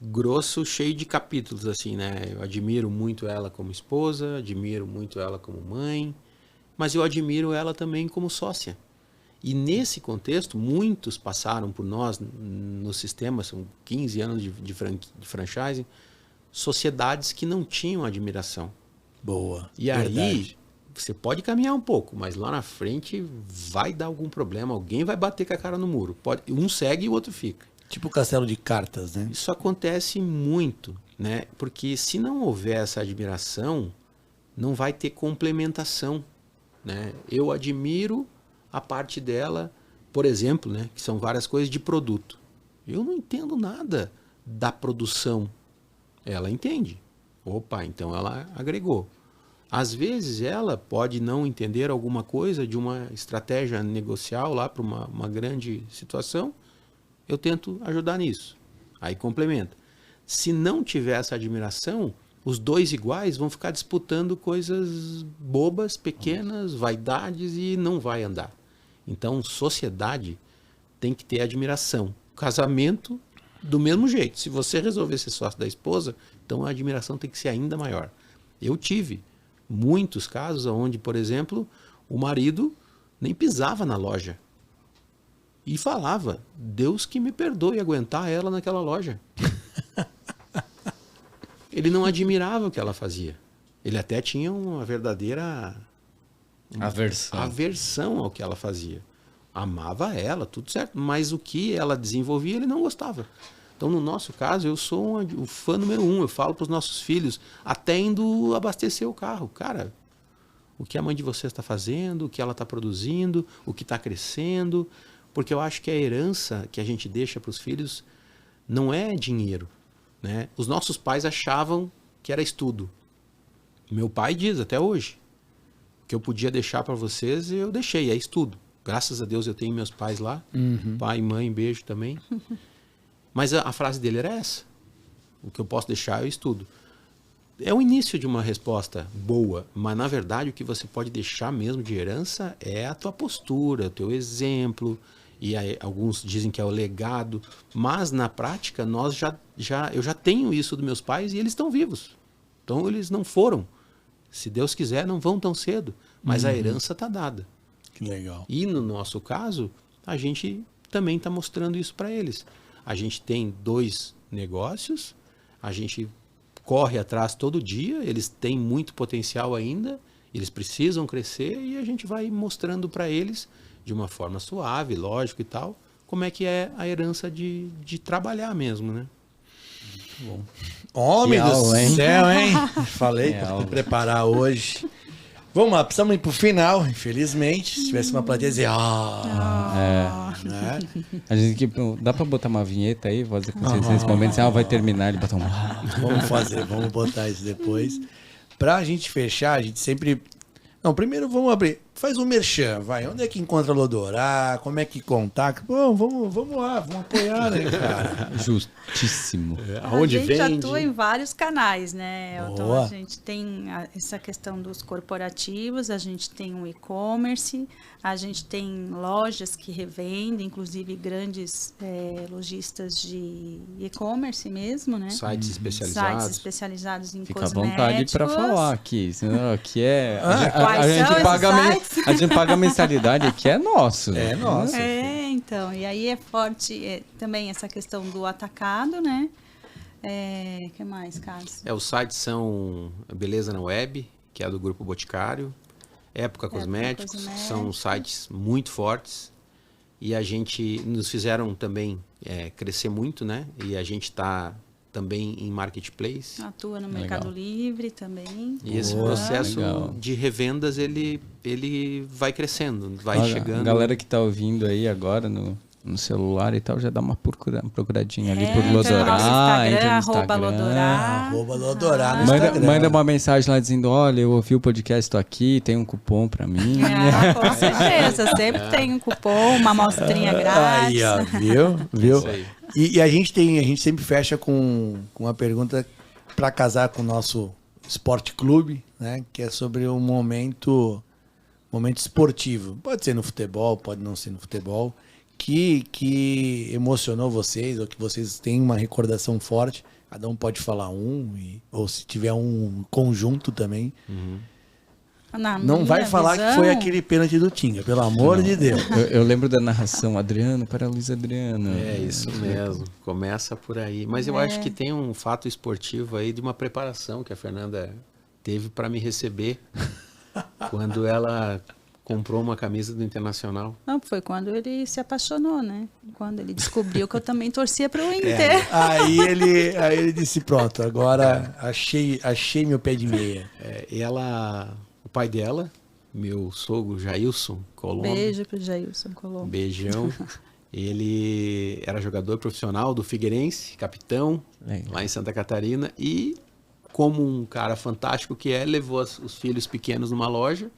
grosso, cheio de capítulos, assim, né? Eu admiro muito ela como esposa, admiro muito ela como mãe, mas eu admiro ela também como sócia. E nesse contexto, muitos passaram por nós no sistema, são 15 anos de franchising, sociedades que não tinham admiração. Boa. E aí, Verdade. você pode caminhar um pouco, mas lá na frente vai dar algum problema, alguém vai bater com a cara no muro. Um segue e o outro fica. Tipo o castelo de cartas, né? Isso acontece muito, né? Porque se não houver essa admiração, não vai ter complementação, né? Eu admiro a parte dela, por exemplo, né? Que são várias coisas de produto. Eu não entendo nada da produção. Ela entende. Opa, então ela agregou. Às vezes ela pode não entender alguma coisa de uma estratégia negocial lá para uma grande situação. Eu tento ajudar nisso. Aí complementa. Se não tiver essa admiração, os dois iguais vão ficar disputando coisas bobas, pequenas, vaidades e não vai andar. Então, sociedade tem que ter admiração. Casamento, do mesmo jeito. Se você resolver ser sócio da esposa, então a admiração tem que ser ainda maior. Eu tive muitos casos onde, por exemplo, o marido nem pisava na loja. E falava, Deus que me perdoe aguentar ela naquela loja. Ele não admirava o que ela fazia. Ele até tinha uma verdadeira aversão ao que ela fazia. Amava ela, tudo certo. Mas o que ela desenvolvia, ele não gostava. Então, no nosso caso, eu sou o fã número 1. Eu falo para os nossos filhos, até indo abastecer o carro. Cara, o que a mãe de vocês está fazendo, o que ela está produzindo, o que está crescendo. Porque eu acho que a herança que a gente deixa para os filhos não é dinheiro. Né? Os nossos pais achavam que era estudo. Meu pai diz até hoje que eu podia deixar para vocês e eu deixei, é estudo. Graças a Deus eu tenho meus pais lá, pai e mãe, beijo também. Mas a frase dele era essa: o que eu posso deixar é estudo. É o início de uma resposta boa, mas na verdade o que você pode deixar mesmo de herança é a tua postura, o teu exemplo. E aí, alguns dizem que é o legado, mas na prática eu já tenho isso dos meus pais e eles estão vivos. Então eles não foram. Se Deus quiser, não vão tão cedo, mas a herança está dada. Que legal. E no nosso caso, a gente também está mostrando isso para eles. A gente tem 2 negócios, a gente corre atrás todo dia, eles têm muito potencial ainda, eles precisam crescer e a gente vai mostrando para eles de uma forma suave, lógico e tal, como é que é a herança de trabalhar mesmo, né? Muito bom. Homem Que do aula, hein? céu, hein? Falei Que para aula. te preparar hoje. Vamos lá, precisamos ir pro final, infelizmente. Se tivesse uma plateia, dizer, né? A gente dá pra botar uma vinheta aí, voz da consciência, nesse momento, assim, vai terminar, ele bota um... Vamos botar isso depois. Pra gente fechar, a gente sempre... Não, primeiro vamos abrir. Faz um merchan, vai. Onde é que encontra a Lodorá? Como é que contacta? Bom, vamos lá, vamos apoiar, né, cara? Justíssimo. Aonde a gente vende? atua em vários canais, né, Elton? Boa. A gente tem essa questão dos corporativos, a gente tem o e-commerce, a gente tem lojas que revendem, inclusive grandes lojistas de e-commerce mesmo, né? Sites Sites especializados. especializados em Fica à cosméticos. vontade para falar aqui, senão aqui é... Quais a gente são paga esses sites? a gente paga a mensalidade aqui, é nosso. É nossa. Então, e aí é forte também essa questão do atacado, né? Que mais, Carlos? Os sites são Beleza na Web, que é do Grupo Boticário, Época Cosméticos, são sites muito fortes e a gente nos fizeram também crescer muito, né? E a gente está também em marketplace. Atua no Mercado Livre também. E esse Boa, processo legal. de revendas, ele vai crescendo, vai Olha, chegando. A galera que tá ouvindo aí agora no celular e tal, já dá uma procuradinha ali por Entra no Lodorá, nosso entra no Instagram, Instagram. @Lodorá. Lodorá no Instagram. Manda uma mensagem lá dizendo, olha, eu ouvi o podcast, tô aqui, tem um cupom pra mim. Com certeza, sempre tem um cupom, uma amostrinha grátis. Aí, ó, viu? Isso aí. E a gente sempre fecha com uma pergunta para casar com o nosso Esporte Clube, né? Que é sobre um momento esportivo. Pode ser no futebol, pode não ser no futebol, que emocionou vocês, ou que vocês têm uma recordação forte. Cada um pode falar ou se tiver um conjunto também. Não vai falar que foi aquele pênalti do Tinga, pelo amor de Deus. Eu lembro da narração, Adriano para Luiz Adriano. É isso mesmo, começa por aí. Mas eu acho que tem um fato esportivo aí de uma preparação que a Fernanda teve para me receber quando ela comprou uma camisa do Internacional. Não, foi quando ele se apaixonou, né? Quando ele descobriu que eu também torcia para o Inter. Aí ele disse, pronto, agora achei meu pé de meia. O pai dela, meu sogro Jailson Colombo. Beijo pro Jailson Colombo. Beijão. Ele era jogador profissional do Figueirense, capitão, lá em Santa Catarina. E, como um cara fantástico que levou os filhos pequenos numa loja.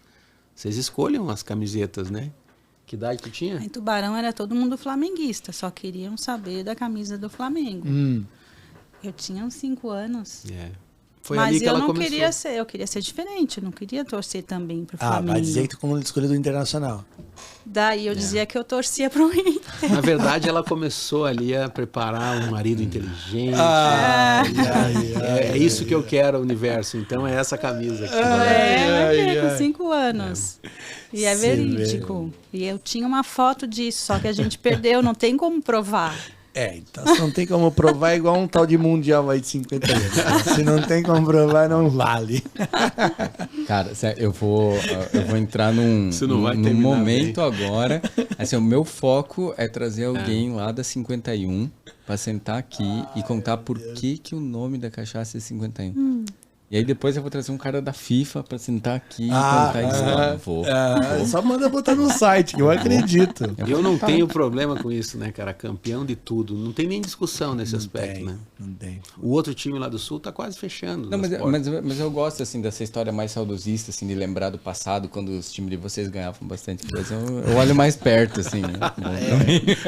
Vocês escolham as camisetas, né? Que idade tu tinha? Em Tubarão era todo mundo flamenguista, só queriam saber da camisa do Flamengo. Eu tinha uns 5 anos. Foi Mas ali que eu ela não começou. queria ser, eu queria ser diferente, eu não queria torcer também pro Flamengo. Vai dizer que como escolhido do Internacional. Daí eu dizia que eu torcia pro Inter. Na verdade, ela começou ali a preparar um marido inteligente. É isso que eu quero, universo. Então é essa camisa aqui. Com 5 anos. E é verídico. E eu tinha uma foto disso, só que a gente perdeu, não tem como provar. Então se não tem como provar, é igual um tal de Mundial aí de 50 anos. Se não tem como provar, não vale. Cara, eu vou entrar num momento agora. Assim, o meu foco é trazer alguém lá da 51 para sentar aqui e contar por que o nome da cachaça é 51. E aí depois eu vou trazer um cara da FIFA para sentar aqui e contar isso. Só manda botar no site, que eu acredito. Eu não tenho problema com isso, né, cara? Campeão de tudo. Não tem nem discussão nesse aspecto, né? Não tem. O outro time lá do Sul tá quase fechando. Não, mas eu gosto, assim, dessa história mais saudosista, assim, de lembrar do passado, quando os times de vocês ganhavam bastante coisa. Eu olho mais perto, assim, né?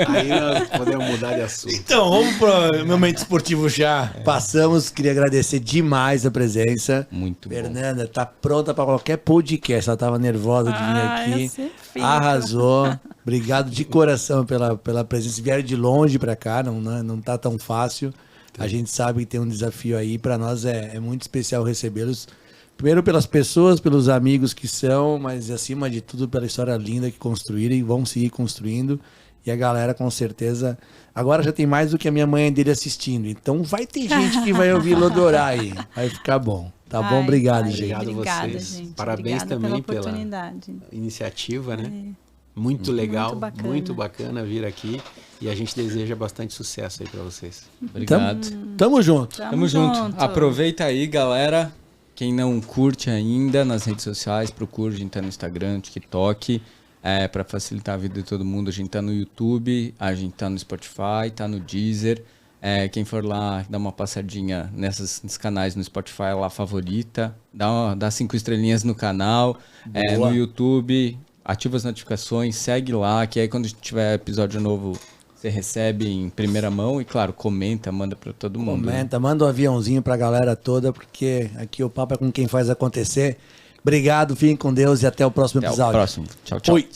Aí nós podemos mudar de assunto. Então, vamos para o momento esportivo já. Passamos, queria agradecer demais a presença. Muito bom. Fernanda tá pronta para qualquer podcast. Ela tava nervosa de vir aqui. Arrasou. Obrigado de coração pela presença. Vieram de longe para cá, não tá tão fácil. A gente sabe que tem um desafio aí. Para nós é muito especial recebê-los. Primeiro pelas pessoas, pelos amigos que são, mas acima de tudo pela história linda que construíram e vão seguir construindo. E a galera, com certeza... Agora já tem mais do que a minha mãe dele assistindo. Então vai ter gente que vai ouvir Lodorá aí. Vai ficar bom. Tá bom? Obrigado, gente. Obrigado a vocês. Gente. Parabéns também pela iniciativa, né? Muito legal, muito bacana vir aqui. E a gente deseja bastante sucesso aí para vocês. Obrigado. Tamo junto. Tamo junto. Aproveita aí, galera. Quem não curte ainda nas redes sociais, procura. A gente tá no Instagram, TikTok. Para facilitar a vida de todo mundo, a gente tá no YouTube, a gente tá no Spotify, tá no Deezer. Quem for lá, dá uma passadinha nesses canais no Spotify lá, favorita. Dá 5 estrelinhas no canal. No YouTube, ativa as notificações, segue lá, que aí quando tiver episódio novo, você recebe em primeira mão. E claro, comenta, manda para todo mundo. Comenta, manda um aviãozinho pra galera toda, porque aqui o papo é com quem faz acontecer. Obrigado, fiquem com Deus e até o próximo episódio. Até o próximo. Tchau, tchau. Fui.